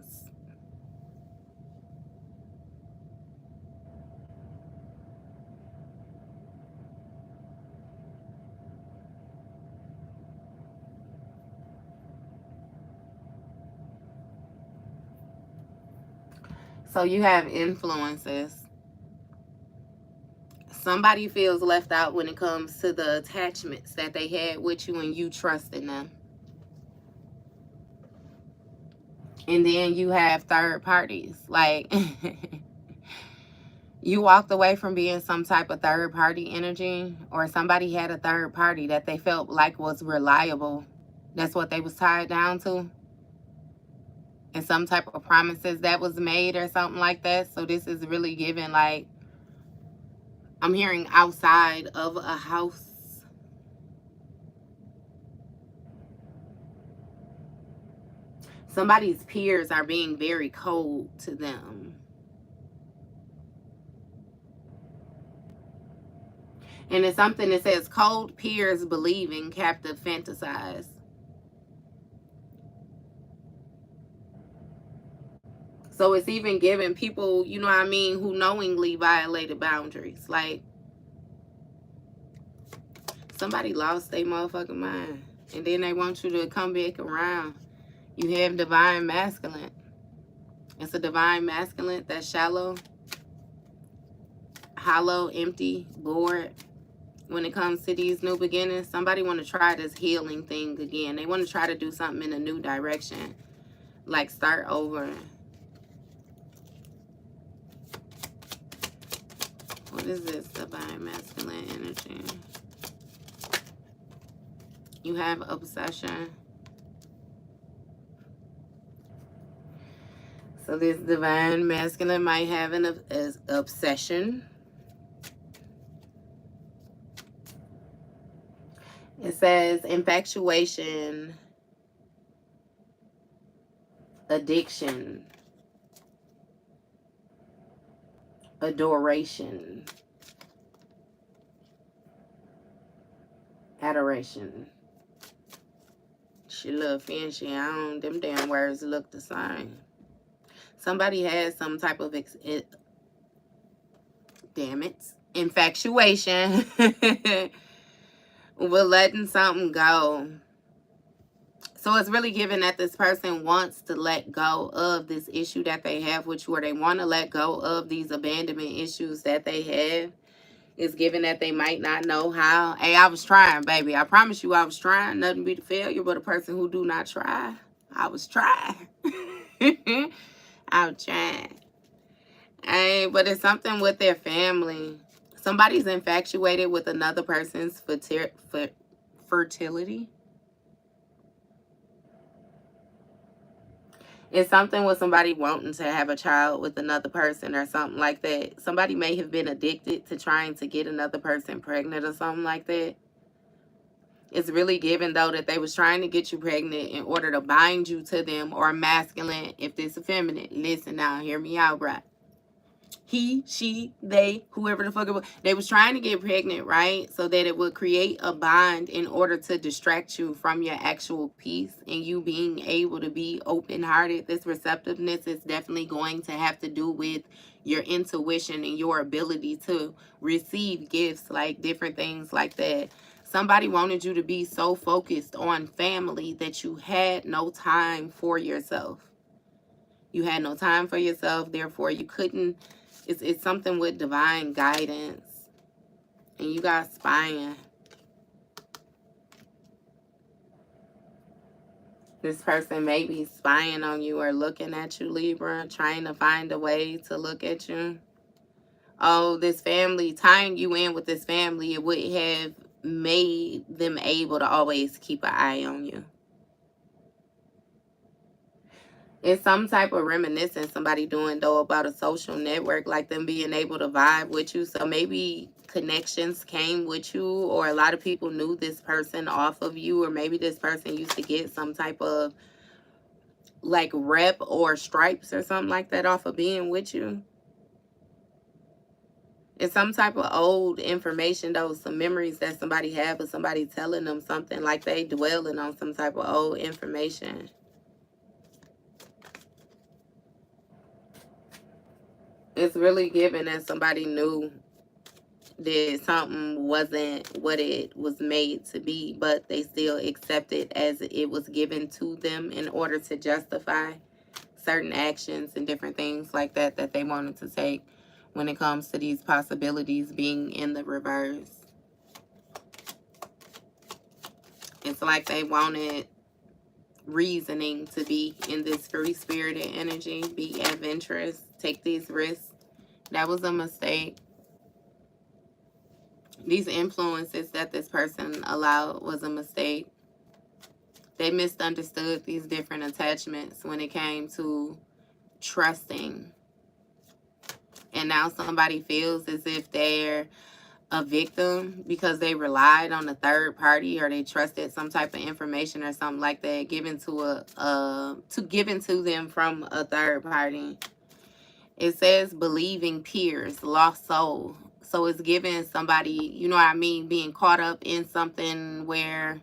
So you have influences. Somebody feels left out when it comes to the attachments that they had with you and you trust in them. And then you have third parties. Like, you walked away from being some type of third party energy, or somebody had a third party that they felt like was reliable. That's what they was tied down to. And some type of promises that was made or something like that. So this is really giving, like, I'm hearing outside of a house. Somebody's peers are being very cold to them. And it's something that says cold peers believing, captive fantasize. So it's even giving people, you know what I mean, who knowingly violated boundaries. Like, somebody lost their motherfucking mind. And then they want you to come back around. You have divine masculine. It's a divine masculine that's shallow, hollow, empty, bored. When it comes to these new beginnings, somebody want to try this healing thing again. They want to try to do something in a new direction. Like start over. What is this divine masculine energy? You have obsession. So this divine masculine might have an obsession. It says infatuation, addiction, adoration, adoration. She look fancy. Them damn words look the same. Somebody has some type of damn it, infatuation with letting something go. So it's really given that this person wants to let go of this issue that they have with you, or they want to let go of these abandonment issues that they have. It's given that they might not know how. Hey, I was trying, baby. I promise you I was trying. Nothing be the failure but a person who do not try. I was trying. I'm trying. Hey, but it's something with their family. Somebody's infatuated with another person's fertility. It's something with somebody wanting to have a child with another person or something like that. Somebody may have been addicted to trying to get another person pregnant or something like that. It's really given, though, that they was trying to get you pregnant in order to bind you to them, or masculine if this is feminine. Listen now, hear me out, right? He, she, they, whoever the fuck it was, they was trying to get pregnant, right? So that it would create a bond in order to distract you from your actual peace and you being able to be open-hearted. This receptiveness is definitely going to have to do with your intuition and your ability to receive gifts, like different things like that. Somebody wanted you to be so focused on family that you had no time for yourself. You had no time for yourself, therefore you couldn't. It's something with divine guidance. And you got spying. This person may be spying on you or looking at you, Libra, trying to find a way to look at you. Oh, this family, tying you in with this family, it would have made them able to always keep an eye on you. It's some type of reminiscence somebody doing, though, about a social network, like them being able to vibe with you. So maybe connections came with you, or a lot of people knew this person off of you, or maybe this person used to get some type of like rep or stripes or something like that off of being with you. It's some type of old information, though, some memories that somebody had, but somebody telling them something, like they dwelling on some type of old information. It's really given that somebody knew that something wasn't what it was made to be, but they still accept it as it was given to them in order to justify certain actions and different things like that that they wanted to take when it comes to these possibilities being in the reverse. It's like they wanted reasoning to be in this free-spirited energy, be adventurous, take these risks. That was a mistake. These influences that this person allowed was a mistake. They misunderstood these different attachments when it came to trusting. And now somebody feels as if they're a victim because they relied on a third party, or they trusted some type of information or something like that given to them from a third party. It says believing peers, lost soul. So it's giving somebody, you know what I mean, being caught up in something where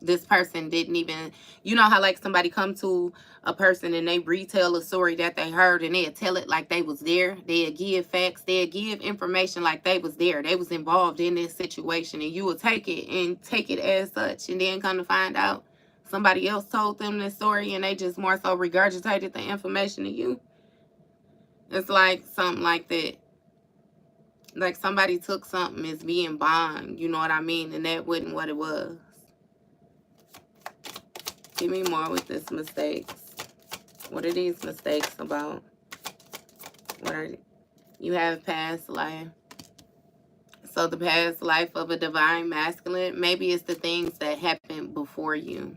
this person didn't even, you know how like somebody come to a person and they retell a story that they heard, and they'll tell it like they was there. They'll give facts, they'll give information like they was there, they was involved in this situation, and you will take it as such, and then come to find out somebody else told them this story and they just more so regurgitated the information to you. It's like something like that. Like somebody took something as being bond, you know what I mean? And that wasn't what it was. Give me more with this mistakes. What are these mistakes about? What are you have past life? So the past life of a divine masculine, maybe it's the things that happened before you.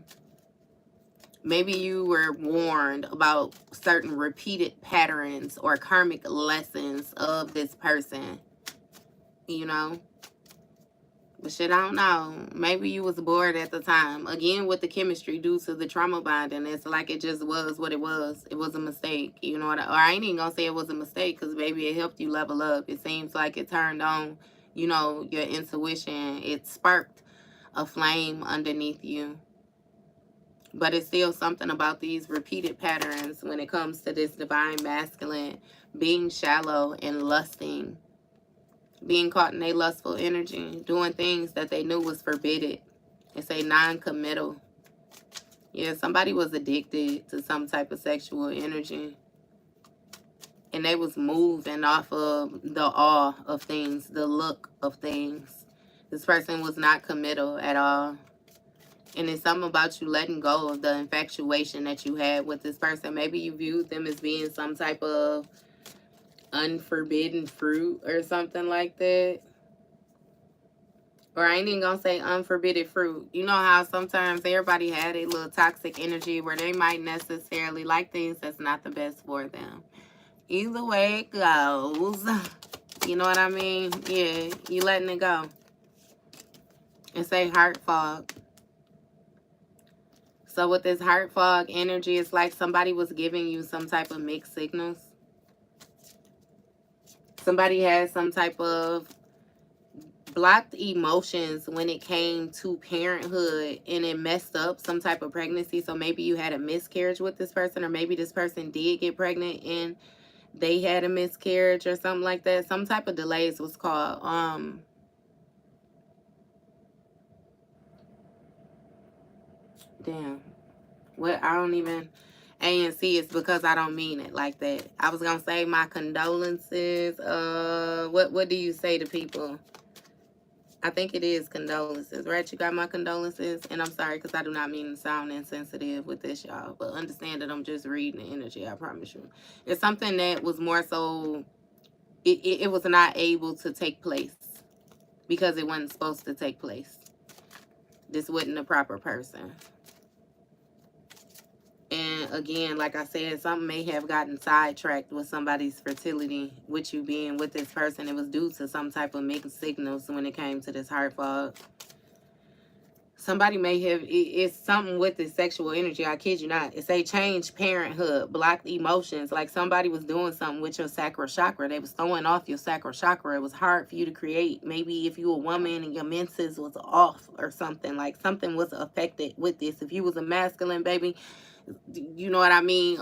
Maybe you were warned about certain repeated patterns or karmic lessons of this person, you know? But shit, I don't know. Maybe you was bored at the time. Again, with the chemistry due to the trauma bonding, it's like it just was what it was. It was a mistake. You know what? Or I ain't even gonna say it was a mistake, because maybe it helped you level up. It seems like it turned on, you know, your intuition. It sparked a flame underneath you. But it's still something about these repeated patterns when it comes to this divine masculine being shallow and lusting. Being caught in a lustful energy, doing things that they knew was forbidden. It's a non-committal. Yeah, somebody was addicted to some type of sexual energy. And they was moving off of the awe of things, the look of things. This person was not committal at all. And it's something about you letting go of the infatuation that you had with this person. Maybe you viewed them as being some type of unforbidden fruit or something like that. Or I ain't even gonna say unforbidden fruit. You know how sometimes everybody had a little toxic energy where they might necessarily like things that's not the best for them. Either way it goes. You know what I mean? Yeah, you letting it go. and say heart fog. So with this heart fog energy, it's like somebody was giving you some type of mixed signals. Somebody had some type of blocked emotions when it came to parenthood, and it messed up some type of pregnancy. So maybe you had a miscarriage with this person, or maybe this person did get pregnant and they had a miscarriage or something like that. Some type of delays was called. Damn. What, I don't even ANC is because I don't mean it like that. I was gonna say my condolences. What do you say to people? I think it is condolences, right? You got my condolences, and I'm sorry because I do not mean to sound insensitive with this, y'all. But understand that I'm just reading the energy. I promise you, it's something that was more so. It was not able to take place because it wasn't supposed to take place. This wasn't the proper person. And again, like I said, something may have gotten sidetracked with somebody's fertility, with you being with this person. It was due to some type of mixed signals when it came to this heart fog. Somebody may have, it's something with this sexual energy. I kid you not. It's a changed parenthood, blocked emotions. Like somebody was doing something with your sacral chakra. They was throwing off your sacral chakra. It was hard for you to create. Maybe if you were a woman and your menses was off or something, like something was affected with this. If you was a masculine, baby, you know what I mean,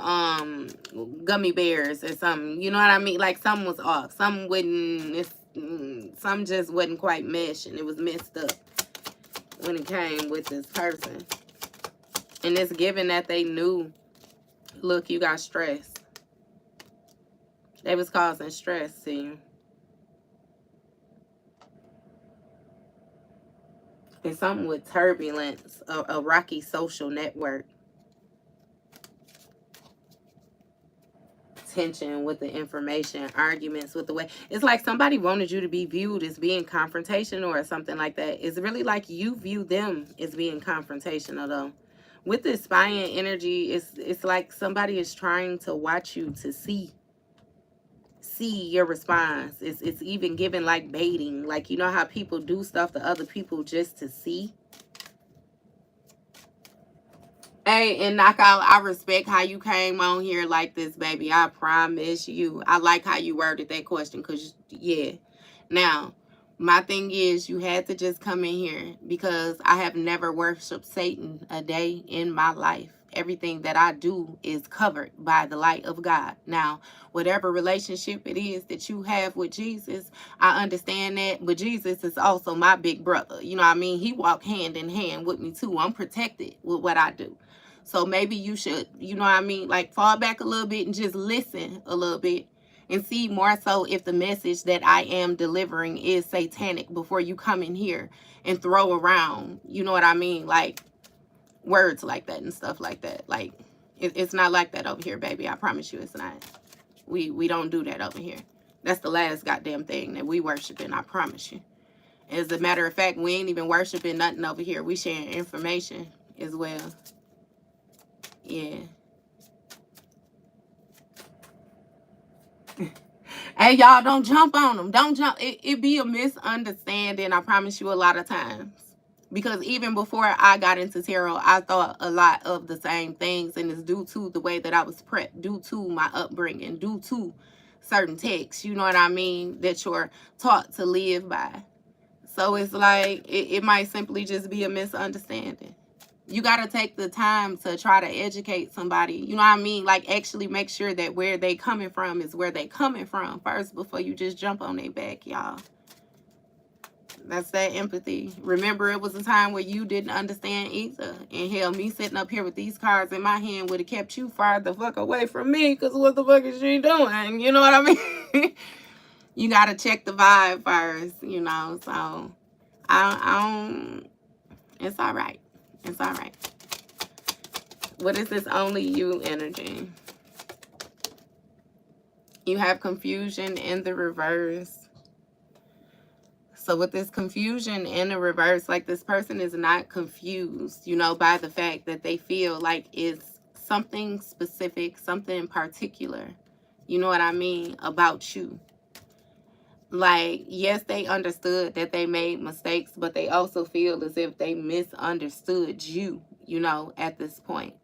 gummy bears or something, you know what I mean, like something was off, something wouldn't, some just wasn't quite mesh, and it was messed up when it came with this person. And it's given that they knew, look, you got stress, they was causing stress to you. It's something with turbulence, a rocky social network. Tension with the information, arguments with the way. It's like somebody wanted you to be viewed as being confrontational or something like that. It's really like you view them as being confrontational though. With this spying energy, it's like somebody is trying to watch you to see your response. It's even given like baiting. Like, you know how people do stuff to other people just to see. Hey, and Knockout, I respect how you came on here like this, baby. I promise you. I like how you worded that question because, yeah. Now, my thing is you had to just come in here because I have never worshiped Satan a day in my life. Everything that I do is covered by the light of God. Now, whatever relationship it is that you have with Jesus, I understand that. But Jesus is also my big brother. You know what I mean? He walked hand in hand with me too. I'm protected with what I do. So maybe you should, you know what I mean, like fall back a little bit and just listen a little bit and see more so if the message that I am delivering is satanic before you come in here and throw around, you know what I mean, like words like that and stuff like that. Like it's not like that over here, baby. I promise you it's not. We don't do that over here. That's the last goddamn thing that we worshiping, I promise you. As a matter of fact, we ain't even worshiping nothing over here. We sharing information as well. Yeah. Hey, y'all, don't jump on them. Don't jump. It be a misunderstanding, I promise you, a lot of times. Because even before I got into tarot, I thought a lot of the same things. And it's due to the way that I was prepped, due to my upbringing, due to certain texts, you know what I mean, that you're taught to live by. So it's like, it might simply just be a misunderstanding. You got to take the time to try to educate somebody. You know what I mean? Like, actually make sure that where they coming from is where they coming from first before you just jump on their back, y'all. That's that empathy. Remember, it was a time where you didn't understand either. And hell, me sitting up here with these cards in my hand would have kept you far the fuck away from me, because what the fuck is she doing? You know what I mean? You got to check the vibe first, you know? So, I don't, it's all right. It's all right. What is this only you energy? You have confusion in the reverse. So with this confusion in the reverse, like this person is not confused, you know, by the fact that they feel like it's something specific, something in particular, you know what I mean, about you. Like, yes, they understood that they made mistakes, but they also feel as if they misunderstood you, you know, at this point.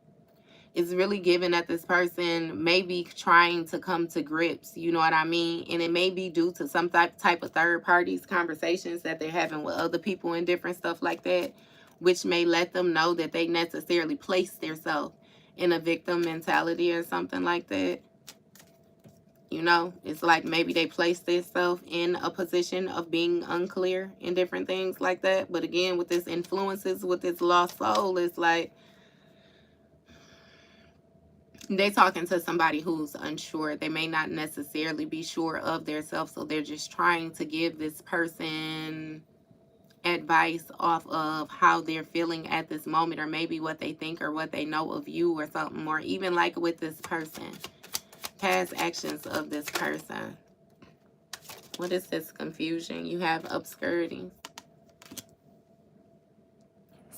It's really given that this person may be trying to come to grips, you know what I mean? And it may be due to some type of third parties conversations that they're having with other people and different stuff like that, which may let them know that they necessarily place themselves in a victim mentality or something like that. You know, it's like maybe they place themselves in a position of being unclear and different things like that. But again, with this influences, with this lost soul, it's like they're talking to somebody who's unsure. They may not necessarily be sure of themselves, so they're just trying to give this person advice off of how they're feeling at this moment, or maybe what they think or what they know of you or something. Or even like with this person, past actions of this person. What is this confusion? You have obscurity.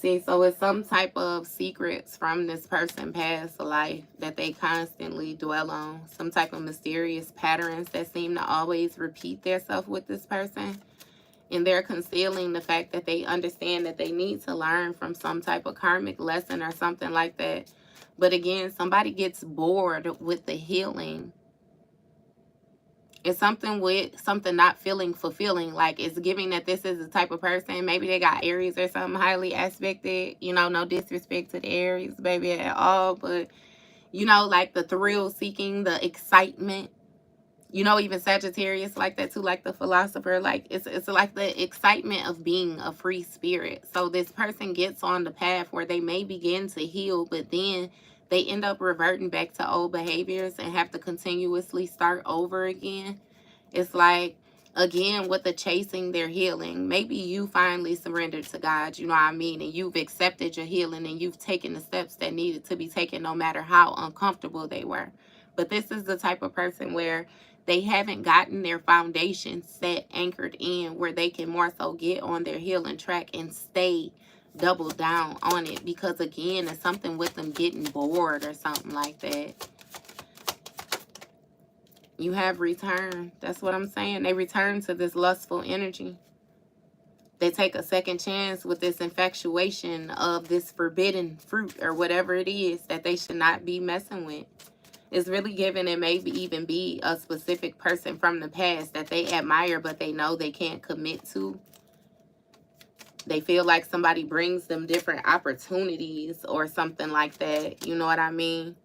See, so it's some type of secrets from this person past life that they constantly dwell on. Some type of mysterious patterns that seem to always repeat themselves with this person. And they're concealing the fact that they understand that they need to learn from some type of karmic lesson or something like that. But again, somebody gets bored with the healing. It's something with something not feeling fulfilling. Like, it's giving that this is the type of person, maybe they got Aries or something highly aspected. You know, no disrespect to the Aries, baby, at all. But, you know, like the thrill seeking, the excitement. You know, even Sagittarius like that too, like the philosopher. Like, it's like the excitement of being a free spirit. So this person gets on the path where they may begin to heal, but then they end up reverting back to old behaviors and have to continuously start over again. It's like, again, with the chasing their healing, maybe you finally surrendered to God, you know what I mean? And you've accepted your healing and you've taken the steps that needed to be taken, no matter how uncomfortable they were. But this is the type of person where they haven't gotten their foundation set, anchored in, where they can more so get on their healing track and stay double down on it. Because again, it's something with them getting bored or something like that. You have returned. That's what I'm saying. They return to this lustful energy. They take a second chance with this infatuation of this forbidden fruit or whatever it is that they should not be messing with. It's really given it maybe even be a specific person from the past that they admire, but they know they can't commit to. They feel like somebody brings them different opportunities or something like that. You know what I mean?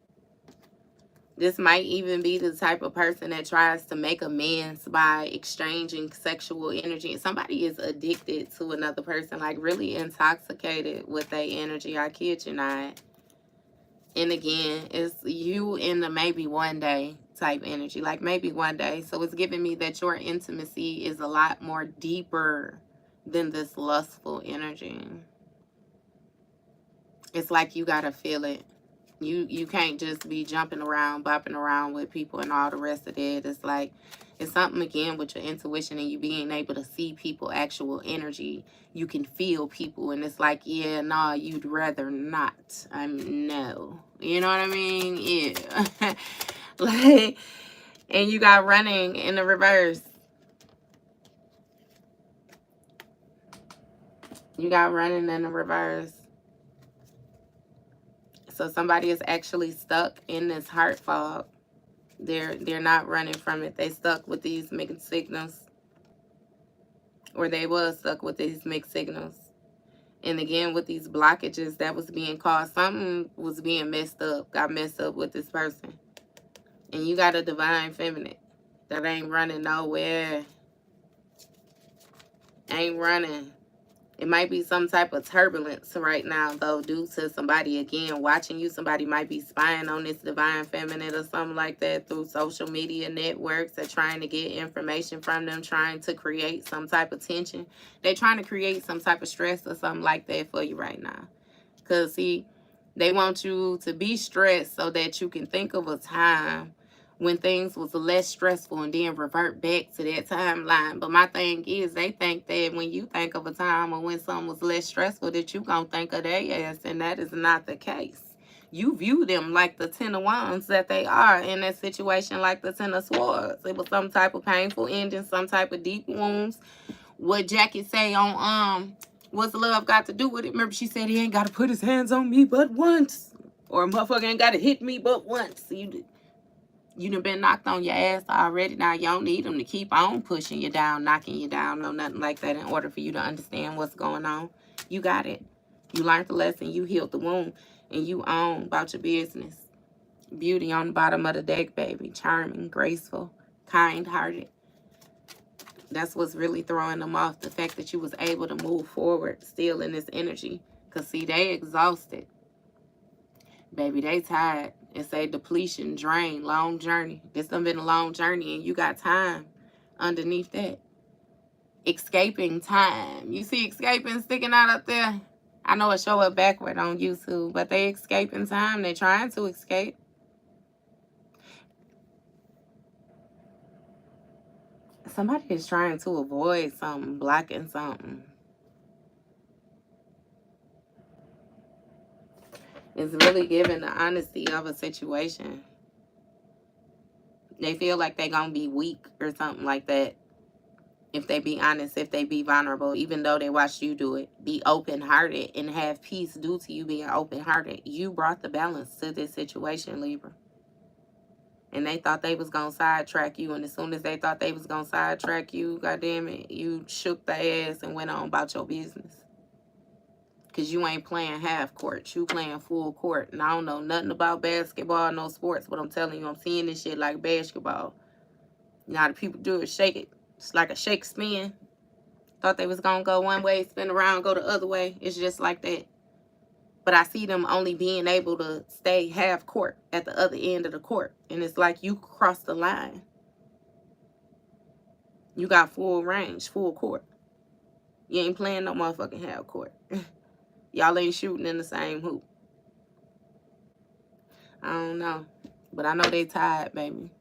This might even be the type of person that tries to make amends by exchanging sexual energy. Somebody is addicted to another person, like really intoxicated with their energy. I kid you not. And again, it's you in the maybe one day type energy, like maybe one day. So it's giving me that your intimacy is a lot more deeper than this lustful energy. It's like you gotta feel it. You can't just be jumping around, bopping around with people and all the rest of it. It's like, it's something again with your intuition and you being able to see people, actual energy. You can feel people and it's like, yeah, nah, you'd rather not. No. You know what I mean? Yeah. Like, and you got running in the reverse. You got running in the reverse. So somebody is actually stuck in this heart fog. They're not running from it. They stuck with these mixed signals. Or they was stuck with these mixed signals. And again, with these blockages that was being caused, something was being messed up, got messed up with this person. And you got a divine feminine that ain't running nowhere. Ain't running. It might be some type of turbulence right now, though, due to somebody, again, watching you. Somebody might be spying on this divine feminine or something like that through social media networks. They're trying to get information from them, trying to create some type of tension. They're trying to create some type of stress or something like that for you right now. Because, see, they want you to be stressed so that you can think of a time when things was less stressful and then revert back to that timeline. But my thing is, they think that when you think of a time or when something was less stressful, that you gonna think of their ass, and that is not the case. you view them like the 10 of Wands that they are in that situation, like the 10 of Swords. It was some type of painful ending, some type of deep wounds. What Jackie say on what's love got to do with it? Remember she said he ain't got to put his hands on me but once, or a motherfucker ain't got to hit me but once. You done been knocked on your ass already. Now you don't need them to keep on pushing you down, knocking you down, no nothing like that, in order for you to understand what's going on. You got it. You learned the lesson. You healed the wound. And you own about your business. Beauty on the bottom of the deck, baby. Charming, graceful, kind-hearted. That's what's really throwing them off. The fact that you was able to move forward still in this energy. Because, see, they exhausted. Baby, they tired. It's a depletion, drain, long journey. This done been a long journey, and you got time underneath that. Escaping time. You see escaping sticking out up there? I know it show up backward on YouTube, but they escaping time. They trying to escape. Somebody is trying to avoid something, blocking something. It's really giving the honesty of a situation. They feel like they're going to be weak or something like that. If they be honest, if they be vulnerable, even though they watched you do it. Be open-hearted and have peace due to you being open-hearted. You brought the balance to this situation, Libra. And they thought they was going to sidetrack you. And as soon as they thought they was going to sidetrack you, goddamn it, you shook their ass and went on about your business. Because you ain't playing half court. You playing full court. And I don't know nothing about basketball, no sports. But I'm telling you, I'm seeing this shit like basketball. You know how the people do it, shake it. It's like a shake spin. Thought they was going to go one way, spin around, go the other way. It's just like that. But I see them only being able to stay half court at the other end of the court. And it's like you crossed the line. You got full range, full court. You ain't playing no motherfucking half court. Y'all ain't shooting in the same hoop. I don't know. But I know they tired, baby.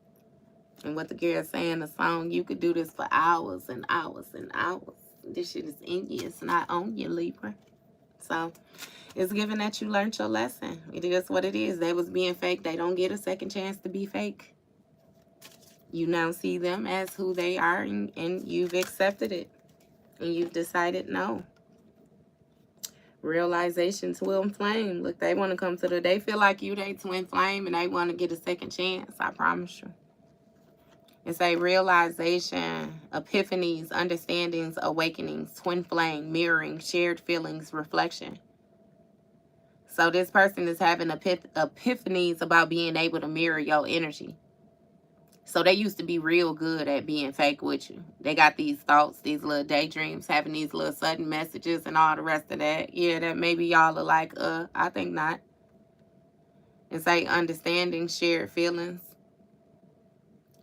And what the girl's saying in the song, you could do this for hours and hours and hours. This shit is in you. It's not on you, Libra. So it's given that you learned your lesson. It is what it is. They was being fake. They don't get a second chance to be fake. You now see them as who they are, and you've accepted it. And you've decided no. Realization, twin flame. Look, they want to come to they feel like you, they twin flame, and they want to get a second chance. I promise you. It's a realization, epiphanies, understandings, awakenings, twin flame, mirroring, shared feelings, reflection. So this person is having epiphanies about being able to mirror your energy. So they used to be real good at being fake with you. They got these thoughts, these little daydreams, having these little sudden messages and all the rest of that. Yeah, that maybe y'all are like, I think not. It's a understanding, shared feelings.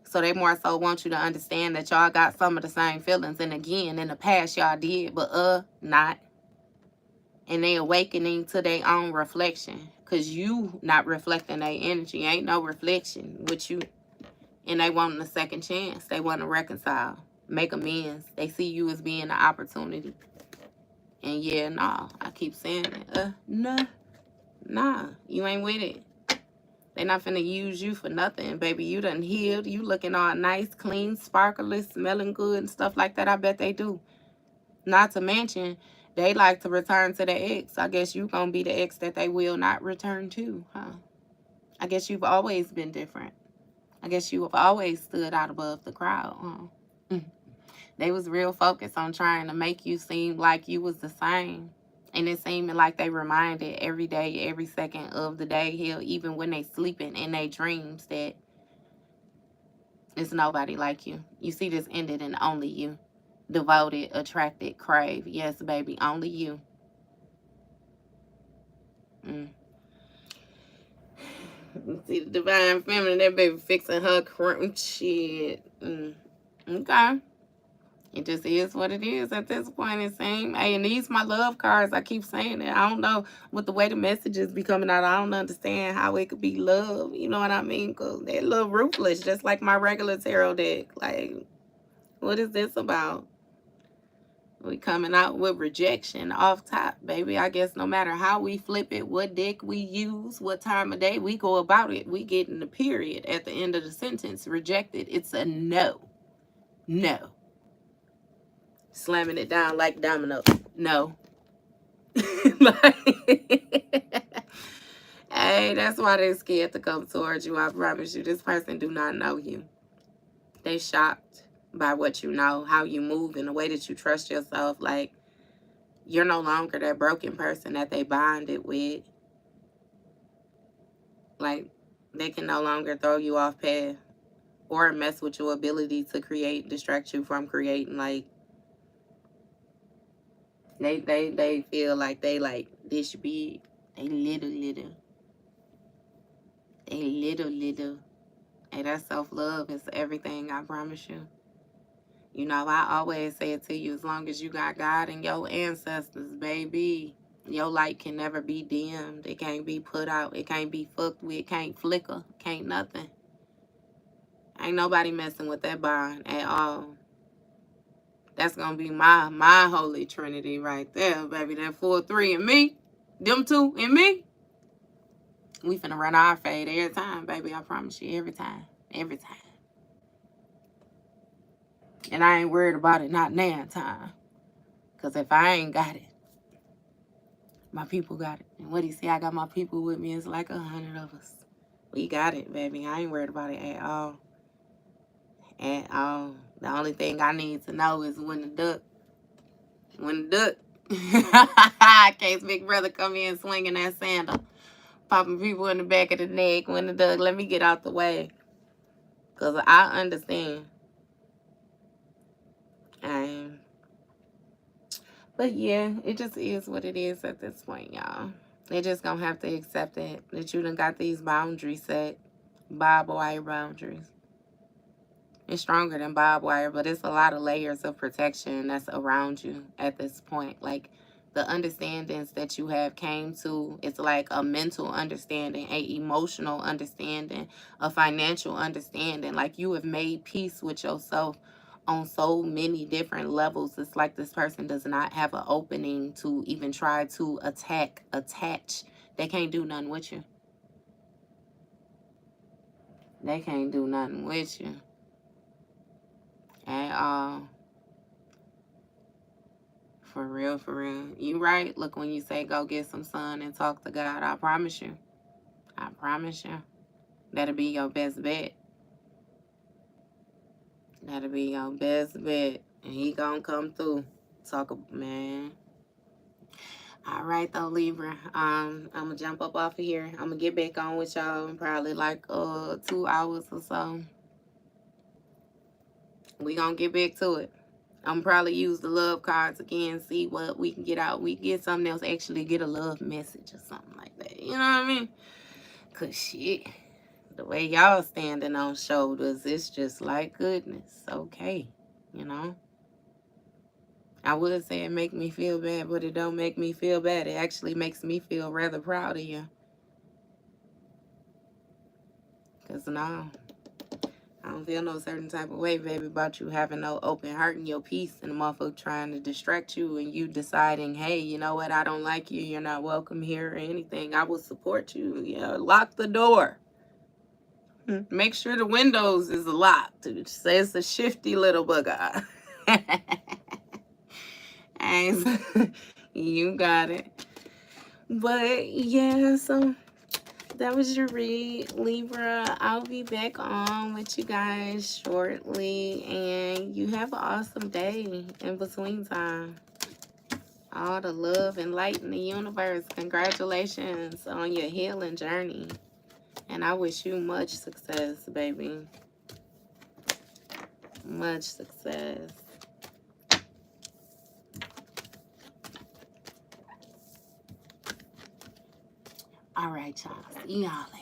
So they more so want you to understand that y'all got some of the same feelings. And again, in the past, y'all did, but not. And they awakening to their own reflection. Because you not reflecting their energy. Ain't no reflection with you. And they want a second chance. They want to reconcile. Make amends. They see you as being an opportunity. And yeah, nah. I keep saying it. Nah. You ain't with it. They're not finna use you for nothing, baby. You done healed. You looking all nice, clean, sparkly, smelling good and stuff like that. I bet they do. Not to mention, they like to return to their ex. I guess you gonna be the ex that they will not return to, huh? I guess you've always been different. I guess you have always stood out above the crowd, huh? They was real focused on trying to make you seem like you was the same. And it seemed like they reminded every day, every second of the day, hell, even when they sleeping in their dreams, that it's nobody like you. You see this ended in only you. Devoted, attracted, crave. Yes, baby, only you. See the divine feminine, that baby fixing her shit. Okay. It just is what it is at this point, it seems. Hey, and these my love cards. I keep saying it. I don't know, with the way the messages be coming out, I don't understand how it could be love. You know what I mean? Because they're a little ruthless, just like my regular tarot deck. Like, what is this about? We coming out with rejection off top, baby. I guess no matter how we flip it, what deck we use, what time of day we go about it, we get in the period at the end of the sentence. Rejected. It's a no. No. Slamming it down like domino. No. Hey, that's why they're scared to come towards you. I promise you, this person do not know you. They shocked by what you know, how you move, and the way that you trust yourself. Like, you're no longer that broken person that they bonded with. Like, they can no longer throw you off path or mess with your ability to create, distract you from creating. Like, they feel like they like this big. They little. They little. Hey, that self-love is everything, I promise you. You know, I always say it to you, as long as you got God and your ancestors, baby, your light can never be dimmed. It can't be put out. It can't be fucked with. It can't flicker. Can't nothing. Ain't nobody messing with that bond at all. That's going to be my holy trinity right there, baby. That 4-3 and me, them two and me. We finna run our fade every time, baby. I promise you, every time. Every time. And I ain't worried about it, not now time. Because if I ain't got it, my people got it. And what he say, I got my people with me. It's like 100 of us. We got it, baby. I ain't worried about it at all. At all. The only thing I need to know is when to duck. When to duck. In case Big Brother come in swinging that sandal. Popping people in the back of the neck. When to duck. Let me get out the way. Because I understand. But yeah, it just is what it is at this point, y'all. They just gonna have to accept it, that you done got these boundaries set. Barbed wire boundaries. It's stronger than barbed wire, but it's a lot of layers of protection that's around you at this point. Like, the understandings that you have came to, it's like a mental understanding, a emotional understanding, a financial understanding. Like, you have made peace with yourself on so many different levels. It's like this person does not have an opening to even try to attach. They can't do nothing with you. They can't do nothing with you at all. For real, for real. You right. Look, when you say go get some sun and talk to God, I promise you. I promise you. That'll be your best bet. That'll be your best bet. And he gonna come through. Man. All right, though, Libra. I'm gonna jump up off of here. I'm gonna get back on with y'all in probably like 2 hours or so. We gonna get back to it. I'm probably use the love cards again, see what we can get out. We get something else, actually get a love message or something like that. You know what I mean? Because shit, the way y'all standing on shoulders, it's just like goodness. Okay, you know? I would say it make me feel bad, but it don't make me feel bad. It actually makes me feel rather proud of you. Because no, I don't feel no certain type of way, baby, about you having no open heart and your peace and the motherfucker trying to distract you and you deciding, hey, you know what, I don't like you, you're not welcome here or anything. I will support you. Yeah, lock the door. Make sure the windows is locked. It says a shifty little bugger. You got it. But yeah, so that was your read, Libra. I'll be back on with you guys shortly. And you have an awesome day in between time. All the love and light in the universe. Congratulations on your healing journey. And I wish you much success, baby. Much success. All right, y'all. See y'all later.